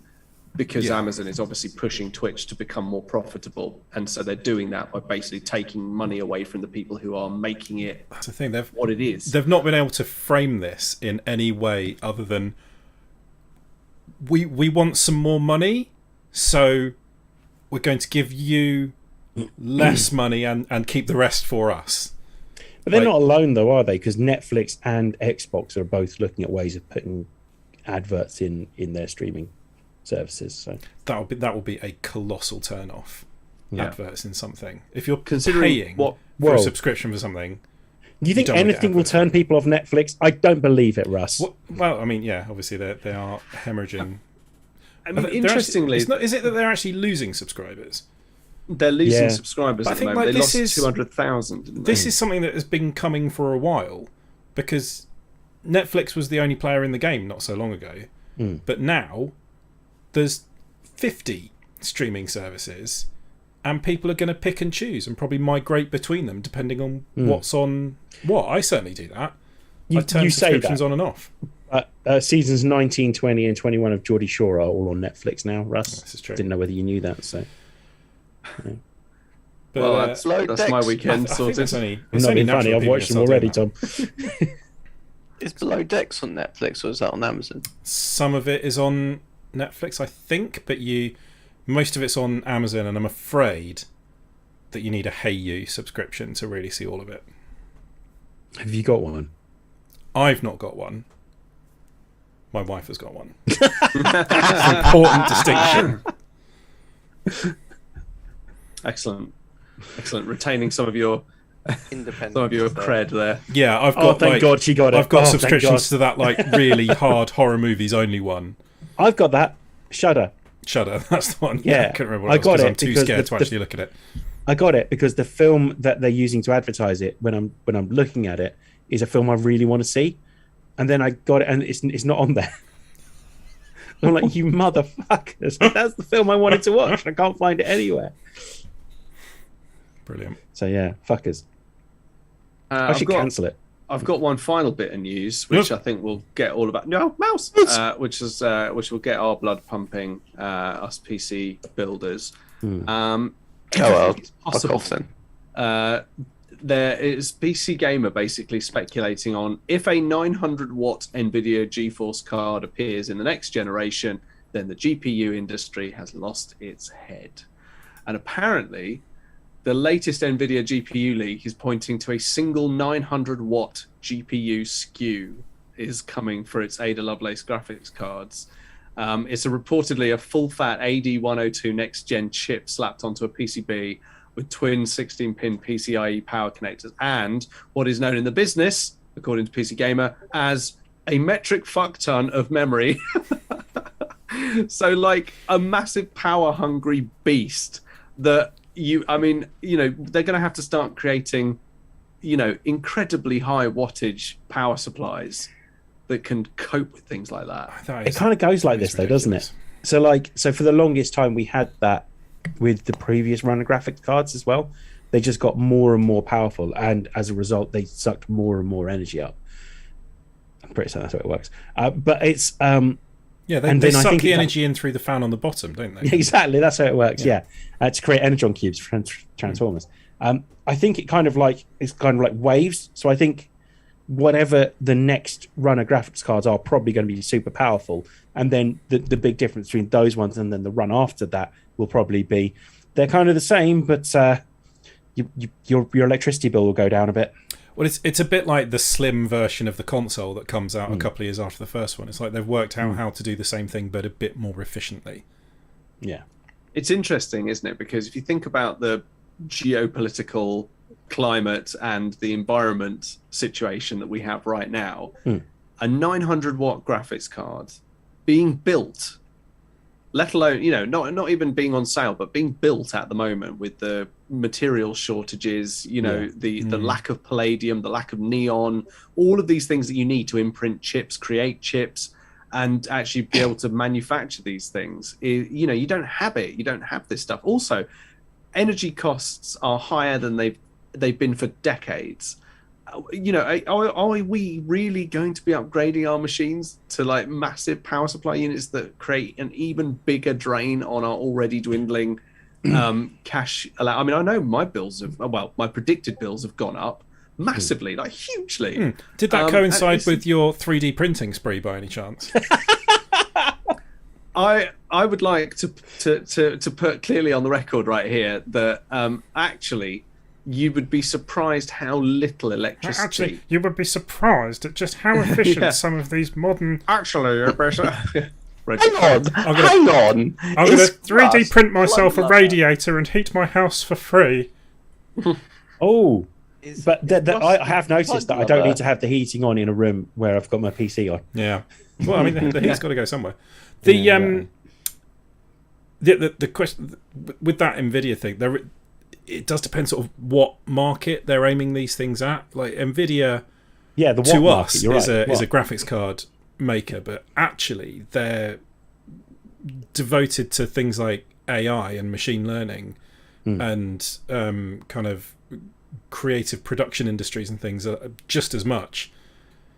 because Amazon is obviously pushing Twitch to become more profitable, and so they're doing that by basically taking money away from the people who are making it. That's the thing. What it is. They've not been able to frame this in any way other than we want some more money, so we're going to give you less money and keep the rest for us. But they're not alone, though, are they? Because Netflix and Xbox are both looking at ways of putting adverts in their streaming services. So that will be a colossal turn off. Adverts in something. If you're considering paying for a subscription for something, do you think anything will turn people off Netflix? I don't believe it, Russ. Well, I mean, obviously they are hemorrhaging. I mean, interestingly, is it that they're actually losing subscribers? They're losing subscribers at the moment. They lost 200,000. This is something that has been coming for a while, because Netflix was the only player in the game not so long ago, but now there's 50 streaming services, and people are going to pick and choose and probably migrate between them depending on what's on what. I certainly do that. I turn subscriptions on and off. Seasons 19, 20 and 21 of Geordie Shore are all on Netflix now, Russ. This is true. Didn't know whether you knew that. So, But, Well, that's my Decks. weekend I think sorted. it's only, I'm it's not only being funny. natural I've watched them people already, start Tom. Is Below Decks on Netflix or is that on Amazon? doing that. Some of it is on Netflix, I think, but most of it's on Amazon, and I'm afraid that you need a Hey You subscription to really see all of it. Have you got one? I've not got one. My wife has got one. It's an important distinction. Excellent. Retaining some of your Independent. cred there. Yeah, I've Oh, got. thank God she got it. I've got Oh, thank subscriptions God. to that really hard horror movies only one. I've got that. Shudder. Shudder, that's the one. Yeah, I couldn't remember what I it was got 'cause it I'm too because scared to the- actually look at it. I got it because the film that they're using to advertise it when I'm looking at it is a film I really want to see, and then I got it and it's not on there. I'm like, you motherfuckers! That's the film I wanted to watch. I can't find it anywhere. Brilliant. So yeah, fuckers. I should cancel it. I've got one final bit of news, which I think will get all about mouse, which will get our blood pumping, us PC builders. Well, Possible. fuck off then. There is PC Gamer basically speculating on if a 900 watt NVIDIA GeForce card appears in the next generation, then the GPU industry has lost its head. And apparently, the latest NVIDIA GPU leak is pointing to a single 900 watt GPU SKU is coming for its Ada Lovelace graphics cards. It's reportedly a full-fat AD102 next-gen chip slapped onto a PCB with twin 16-pin PCIe power connectors and what is known in the business, according to PC Gamer, as a metric fuck ton of memory. So like a massive power-hungry beast that they're going to have to start creating, incredibly high wattage power supplies that can cope with things like that. It kind of goes like this, though, doesn't it? So for the longest time, we had that with the previous runner graphics cards as well. They just got more and more powerful, and as a result, they sucked more and more energy up. I'm pretty certain that's how it works. But it's they suck the energy in through the fan on the bottom, don't they? Exactly, that's how it works. Yeah, to create energon cubes for transformers. I think it's kind of like waves. So I think whatever the next runner graphics cards are probably going to be super powerful, and then the big difference between those ones and then the run after that will probably be they're kind of the same, but your electricity bill will go down a bit. Well, it's a bit like the slim version of the console that comes out a couple of years after the first one. It's like they've worked out how to do the same thing but a bit more efficiently. Yeah, it's interesting, isn't it? Because if you think about the geopolitical climate and the environment situation that we have right now, a 900 watt graphics card being built, let alone not even being on sale, but being built at the moment with the material shortages, the lack of palladium, the lack of neon, all of these things that you need to imprint chips, create chips, and actually be able to manufacture these things. You don't have it. You don't have this stuff. Also, energy costs are higher than they've been for decades. Are we really going to be upgrading our machines to like massive power supply units that create an even bigger drain on our already dwindling cash? I mean, I know my predicted bills have gone up massively, like hugely. Did that coincide with your 3D printing spree by any chance? I would like to put clearly on the record right here that actually you would be surprised how little electricity. Actually, you would be surprised at just how efficient some of these modern. Actually, you're better. Hang on. I'm going to 3D print myself a radiator and heat my house for free. Oh, but I have noticed that I don't need to have the heating on in a room where I've got my PC on. Yeah. Well, I mean, the heat's got to go somewhere. The question with that NVIDIA thing, it does depend sort of what market they're aiming these things at. Like NVIDIA, to us is a graphics card maker, but actually they're devoted to things like AI and machine learning and kind of creative production industries and things just as much.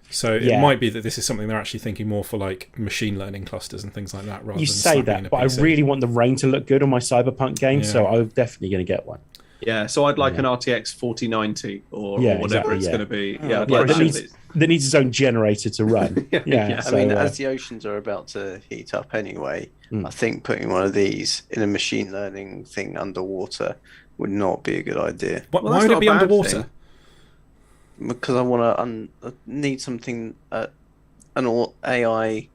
So it might be that this is something they're actually thinking more for like machine learning clusters and things like that. Rather you than say that, but I really want the rain to look good on my Cyberpunk game, so I'm definitely going to get one. Yeah, so I'd like an RTX 4090 or whatever it's going to be. Oh, Yeah, I'd yeah, like that needs its own generator to run. Yeah. I mean, as the oceans are about to heat up anyway, I think putting one of these in a machine learning thing underwater would not be a good idea. Why would it be underwater? Thing. Because I want to need something, an AI.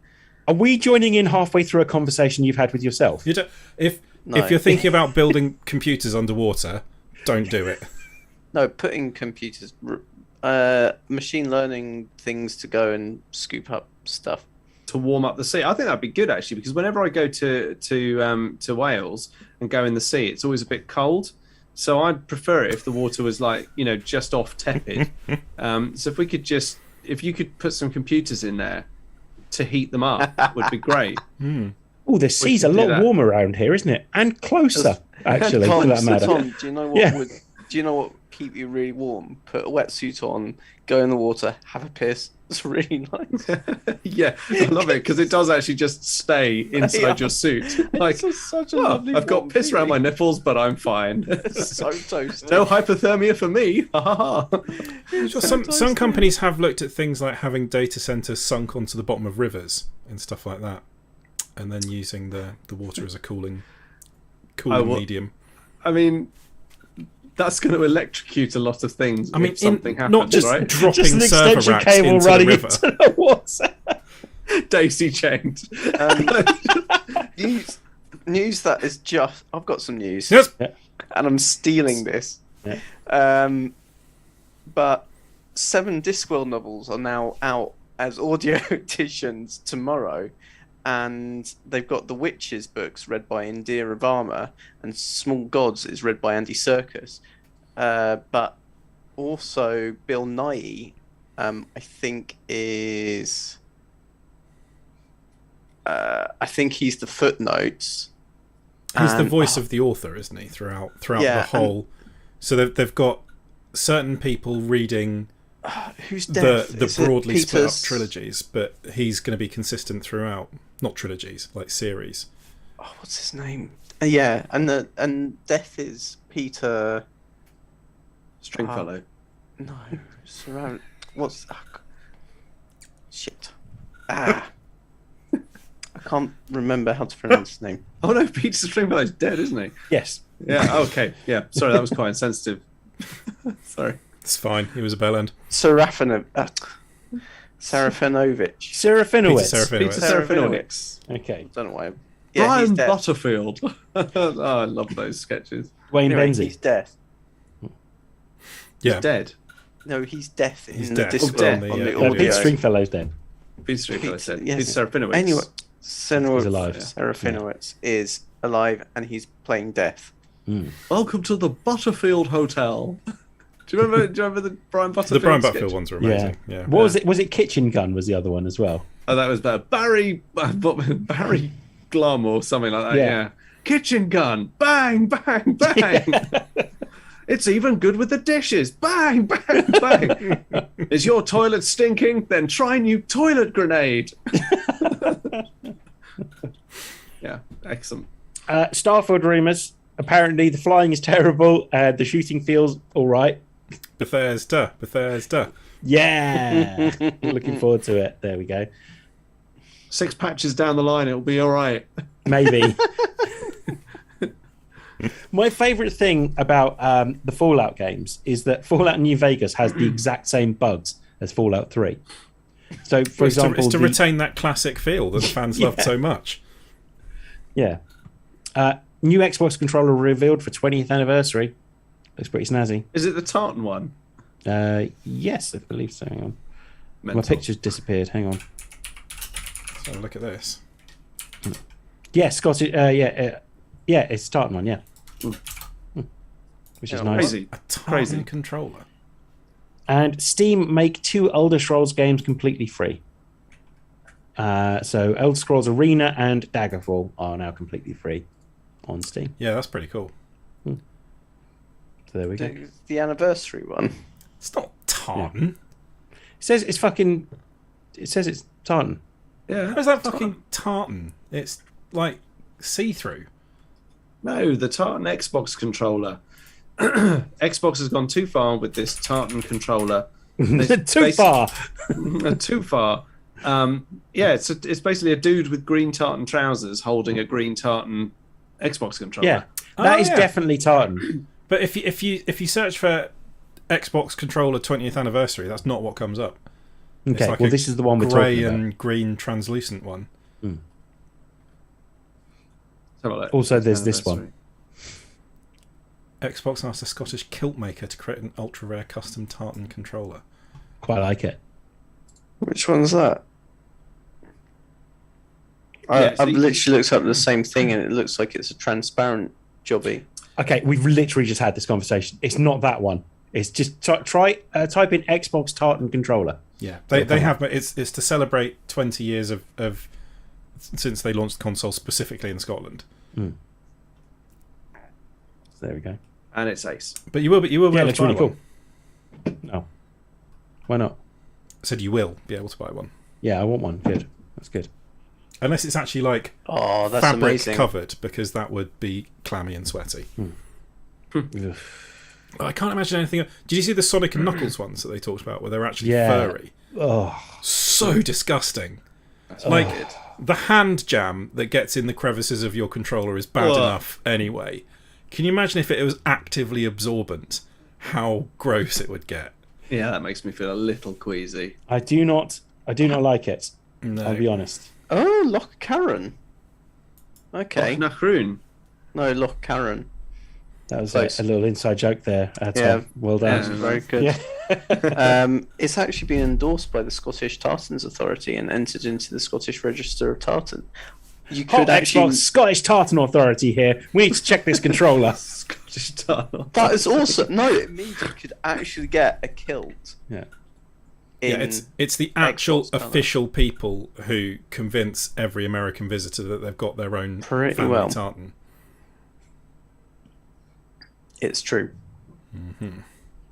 Are we joining in halfway through a conversation you've had with yourself? If you're thinking about building computers underwater, don't do it. No, putting computers, machine learning things to go and scoop up stuff to warm up the sea. I think that'd be good actually, because whenever I go to Wales and go in the sea, it's always a bit cold. So I'd prefer it if the water was like, just off tepid. So if you could put some computers in there to heat them up, that would be great. Oh, the sea's a lot warmer around here, isn't it? And closer, actually, for that matter. Tom, do you know what would keep you really warm? Put a wetsuit on, go in the water, have a piss. It's really nice. Yeah, I love it because it does actually just stay inside your suit. Like, such a lovely I've got piss around my nipples, but I'm fine. So toasty. No hypothermia for me. Some companies have looked at things like having data centers sunk onto the bottom of rivers and stuff like that, and then using the water as a cooling medium. I mean, that's going to electrocute a lot of things. If something happens, not just right? dropping Just an server extension racks cable into running the river. into the water. Daisy chained. News that is just. I've got some news. Yes. Yeah. And I'm stealing this. Yeah. But 7 Discworld novels are now out as audio editions tomorrow. And they've got The Witches books read by Indira Varma, and Small Gods is read by Andy Serkis. But also Bill Nighy, I think is... I think he's the footnotes. He's the voice of the author, isn't he? Throughout the whole. So they've got certain people reading who's deaf? the broadly split up trilogies, but he's going to be consistent throughout. Not trilogies, like series. Oh, what's his name? Yeah, and Death is Peter Stringfellow. No, surround. What's shit? I can't remember how to pronounce his name. Oh no, Peter Stringfellow's dead, isn't he? Yes. Yeah. Okay. Yeah. Sorry, that was quite insensitive. Sorry. It's fine. He was a bell end. Serafinovich. Serafinowicz. Peter Serafinowicz. Okay. I don't know why. Brian he's deaf. Butterfield. Oh, I love those sketches. Wayne Anyway, Benzie. he's deaf. Yeah. He's dead. No, he's deaf in He's the deaf. Discworld deaf. on the Peter audio. Peter Stringfellow's dead. Peter Stringfellow said. yes. Peter Serafinowicz. Anyway, He's alive. Serafinowicz is alive and he's playing deaf. Welcome to the Butterfield Hotel. Do you remember the Brian Butterfield? The Brian sketch? Butterfield ones were amazing. Yeah. What was it? Was it Kitchen Gun? Was the other one as well? Oh, that was Barry Glum or something like that. Yeah. Kitchen gun. Bang, bang, bang. It's even good with the dishes. Bang, bang, bang. Is your toilet stinking? Then try new toilet grenade. Yeah, excellent. Starfield rumours. Apparently, the flying is terrible. The shooting feels all right. Bethesda. Yeah. Looking forward to it. There we go. 6 patches down the line, it'll be all right. Maybe. My favourite thing about the Fallout games is that Fallout New Vegas has the exact same bugs as Fallout 3. So, for example... It's to retain that classic feel that the fans loved so much. Yeah. New Xbox controller revealed for 20th anniversary. Looks pretty snazzy. Is it the tartan one? Yes, I believe so. Hang on. Mental. My picture's disappeared. Hang on. So look at this. Yeah, Scottish. Yeah, it's tartan one. Yeah. Which is nice. Crazy. A tartan controller. And Steam make 2 Elder Scrolls games completely free. So Elder Scrolls Arena and Daggerfall are now completely free on Steam. Yeah, that's pretty cool. So there we go. The anniversary one. It's not tartan. It says it's fucking... It says it's tartan. Yeah. How's that fucking tartan? It's like see-through. No, the tartan Xbox controller. Xbox has gone too far with this Tartan controller. Too far. Too far. Yeah, it's basically a dude with green tartan trousers holding a green tartan Xbox controller. Yeah, that is definitely tartan. But if you search for Xbox controller 20th anniversary, that's not what comes up. Okay, like well, this is the one we're talking grey about. and green translucent one. Also, there's this one. Xbox asked a Scottish kilt maker to create an ultra rare custom tartan controller. Quite like it. Which one's that? Yeah, I've literally looked up the same thing, and it looks like it's a transparent jobby. Okay, we've literally just had this conversation. It's not that one. It's just type in Xbox tartan controller. Yeah, they have. It's to celebrate 20 years of since they launched the console specifically in Scotland. So there we go. And it's ace. But you will be able Yeah, it to looks buy really one. cool. No, why not? I said you will be able to buy one. Yeah, I want one. Good, that's good. Unless it's actually like That's fabric amazing. covered, because that would be clammy and sweaty. I can't imagine anything. Did you see the Sonic and Knuckles ones that they talked about, where they're actually furry? Oh, So disgusting. That's Like wicked. the hand jam that gets in the crevices of your controller is bad enough anyway. Can you imagine if it was actively absorbent? How gross it would get. Yeah, that makes me feel a little queasy. I do not like it. No. I'll be honest. Oh, Loch Karen. Okay. Nachrun. No, Loch Karen. That was Close. a little inside joke there. Yeah. Well done. Yeah. Very good. Yeah. It's actually been endorsed by the Scottish Tartans Authority and entered into the Scottish Register of Tartan. You Hot could actually. Xbox Scottish Tartan Authority here. We need to check this controller. Scottish Tartan. That is awesome. No, it means you could actually get a kilt. Yeah. In it's the actual Xbox colour. official people who convince every American visitor that they've got their own Pretty family well. tartan. It's true.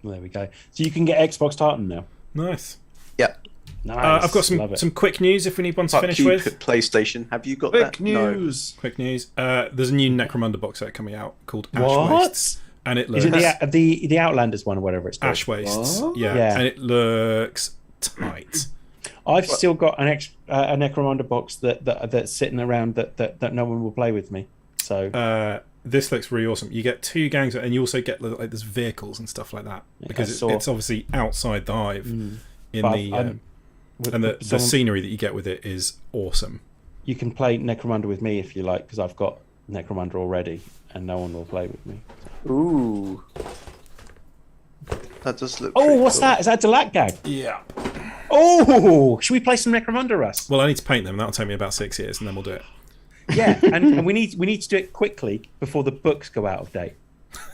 Well, there we go. So you can get Xbox Tartan now. Nice. Yeah. Nice. I've got Love it. some quick news if we need one to Fuck finish you, with. PlayStation. Have you got Quick that? No. news. Quick news. There's a new Necromunda box set coming out called Ash What? Wastes. And it Is looks... it the Outlanders one or whatever it's called? Ash Wastes. What? Yeah. Yeah. And it looks tight. I've still got a Necromunda box that's sitting around that no one will play with me. So This looks really awesome. You get 2 gangs, and you also get like there's vehicles and stuff like that, because I saw. it's obviously outside the hive. In But the and the someone- scenery that you get with it is awesome. you can play Necromunda with me if you like, because I've got Necromunda already, and no one will play with me. Ooh. That does look. Oh, pretty what's cool. that? Is that Delac Gag? Yeah. Oh, should we play some Necromunda, Russ? Well, I need to paint them. That'll take me about 6 years, and then we'll do it. Yeah, and we need to do it quickly before the books go out of date.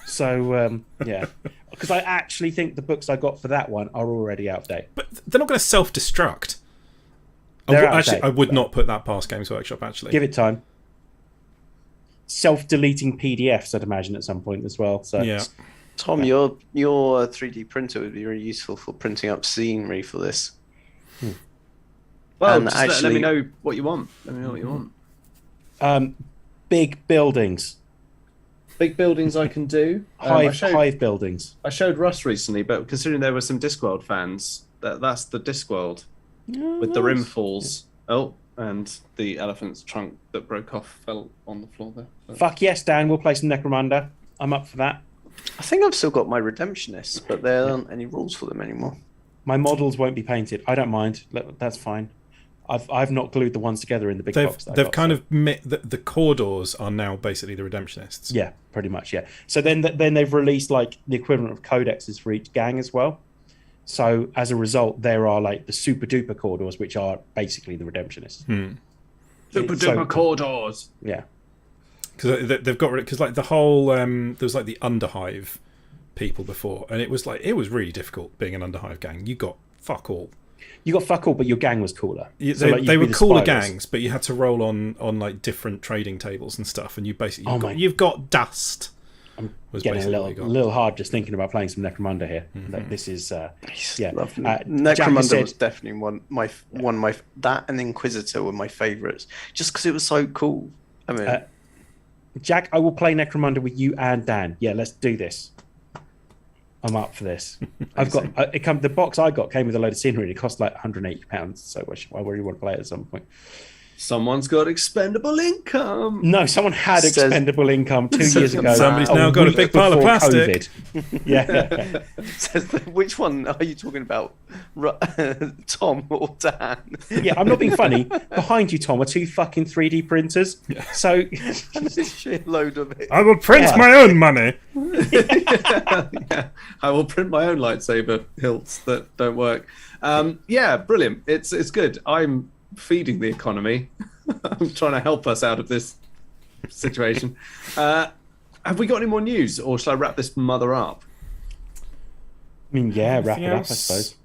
So yeah, because I actually think the books I got for that one are already out of date. But they're not going to self-destruct. They're out of Actually, date, I would but- not put that past Games Workshop. Actually, Give it time. Self-deleting PDFs, I'd imagine, at some point as well. So yeah. Tom, your 3D printer would be really useful for printing up scenery for this. Well, And just let me actually- know what you want. Let me know what you want. Big buildings, Big buildings I can do. hive buildings. I showed Russ recently, but considering there were some Discworld fans, that's the Discworld with the rim falls. Oh, and the elephant's trunk that broke off fell on the floor there. But- Fuck yes, Dan. We'll play some Necromunda. I'm up for that. I think I've still got my Redemptionists, but there aren't any rules for them anymore. My models won't be painted. I don't mind. That's fine. I've not glued the ones together in the big box. They've kind of the corridors are now basically the Redemptionists. Yeah, pretty much. Yeah. So then they've released like the equivalent of codexes for each gang as well. So as a result, there are like the super duper corridors, which are basically the Redemptionists. Super So- duper corridors. Yeah. Because they've got rid, because like the whole there was like the Underhive people before, and it was really difficult being an Underhive gang. You got fuck all. You got fuck all, but your gang was cooler. They, So, like, you'd they be were the cooler spiders. gangs, but you had to roll on like different trading tables and stuff, and you basically you've my- got dust. I'm was getting a basically what you got. little hard just thinking about playing some Necromunda here. Like, this is yeah. Love Jack has Necromunda said- was definitely one of my that and Inquisitor were my favourites, just because it was so cool. I mean, Jack, I will play Necromunda with you and Dan. Yeah, let's do this. I'm up for this. I've got the box I got came with a load of scenery. It cost like £180, so I really want to play it at some point. Someone's got expendable income. No, someone had expendable income 2 years ago. Somebody's now got a big pile of plastic. Yeah. Says which one are you talking about, Tom or Dan? Yeah, I'm not being funny. Behind you, Tom, are 2 fucking 3D printers. Yeah. So sheer load of it. I will print my own money. Yeah. I will print my own lightsaber hilts that don't work. Yeah, brilliant. It's good. I'm feeding the economy. I'm trying to help us out of this situation. Have we got any more news, or shall I wrap this mother up? I mean, yeah, wrap it up, I suppose.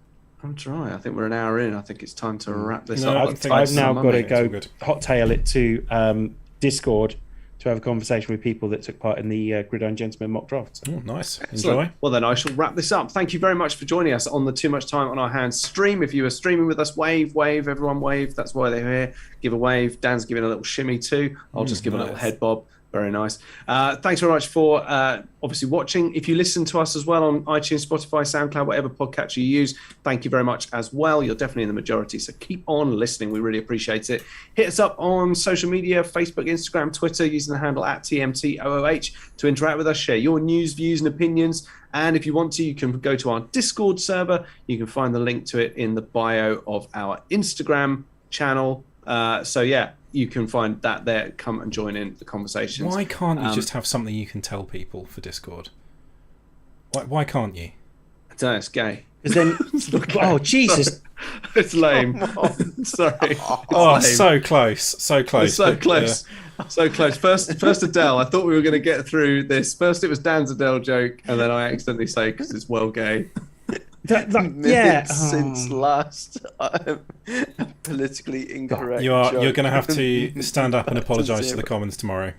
I'm trying. I think we're an hour in. I think it's time to wrap this No, up. I've now got to go good. hot tail it to Discord to have a conversation with people that took part in the Gridiron Gentlemen mock draft. Oh, nice. Excellent. Enjoy. Well, then I shall wrap this up. Thank you very much for joining us on the Too Much Time on Our Hands stream. If you are streaming with us, wave, everyone wave. That's why they're here. Give a wave. Dan's giving a little shimmy too. I'll just give a little head bob. Very nice. Thanks very much for obviously watching. If you listen to us as well on iTunes, Spotify, SoundCloud, whatever podcatcher you use, thank you very much as well. You're definitely in the majority, so keep on listening. We really appreciate it. Hit us up on social media, Facebook, Instagram, Twitter, using the handle at TMTOOH to interact with us, share your news, views and opinions. And if you want to, you can go to our Discord server. You can find the link to it in the bio of our Instagram channel. So yeah, you can find that there. Come and join in the conversations. Why can't you just have something you can tell people for Discord? Why can't you? I don't know, it's gay. Then, oh Jesus, it's lame. Sorry. Oh, lame. so close, so close. So close. So close. First Adele. I thought we were going to get through this. First it was Dan's Adele joke, and then I accidentally say because it's well gay. Since last politically incorrect. You're going to have to stand up and apologise to the Commons tomorrow.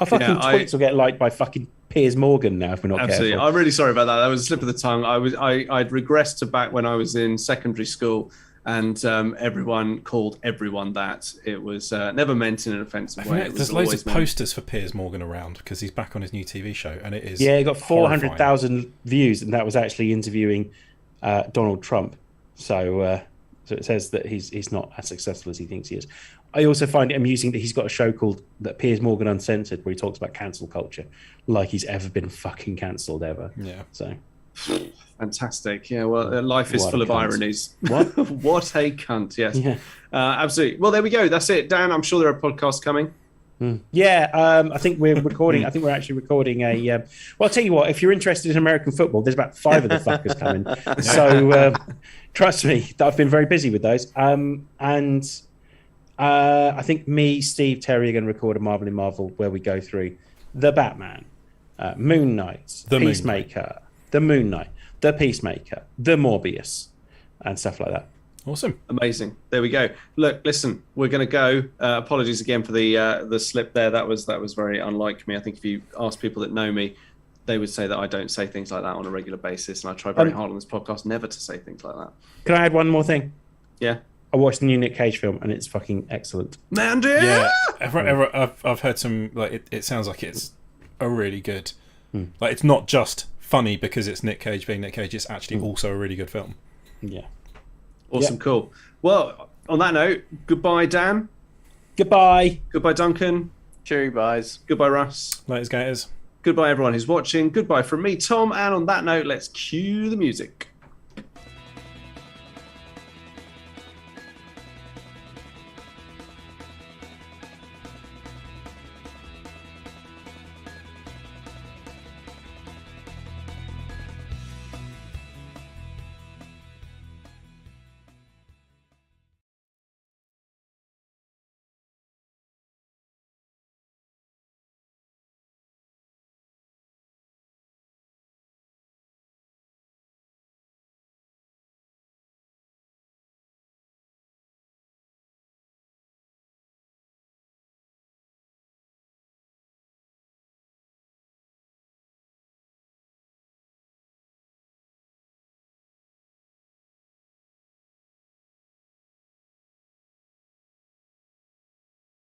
Our fucking tweets will get liked by fucking Piers Morgan now if we're not absolutely careful. I'm really sorry about that. That was a slip of the tongue. I'd regressed to back when I was in secondary school, and everyone called everyone that. It was never meant in an offensive way. There's loads of posters for Piers Morgan around because he's back on his new TV show, and it is he got 400,000 views, and that was actually interviewing Donald Trump. So it says that he's not as successful as he thinks he is. I also find it amusing that he's got a show called that Piers Morgan Uncensored, where he talks about cancel culture, like he's ever been fucking cancelled ever. Yeah. So fantastic. Yeah. Well, life is full of ironies. What? What a cunt. Yes. Yeah. Absolutely. Well, there we go. That's it, Dan. I'm sure there are podcasts coming. Yeah, I think we're recording. I think we're actually recording a. Well, I'll tell you what. If you're interested in American football, there's about 5 of the fuckers coming. So trust me, I've been very busy with those. And I think me, Steve, Terry are going to record a Marvel in Marvel where we go through the Batman, Moon Knight, the Peacemaker, the Moon Knight, the Peacemaker, the Morbius, and stuff like that. Awesome. Amazing. There we go. Look, listen, we're going to go. Apologies again for the slip there. That was very unlike me. I think if you ask people that know me, they would say that I don't say things like that on a regular basis. And I try very hard on this podcast never to say things like that. Can I add one more thing? Yeah. I watched the new Nick Cage film and it's fucking excellent. Mandy! Yeah. I've heard some, like, it sounds like it's a really good, like, it's not just funny because it's Nick Cage being Nick Cage, it's actually also a really good film. Yeah. Awesome, cool. Well, on that note, goodbye, Dan. Goodbye. Goodbye, Duncan. Cherry buys. Goodbye, Russ. Laters, Gators. Goodbye, everyone who's watching. Goodbye from me, Tom. And on that note, let's cue the music.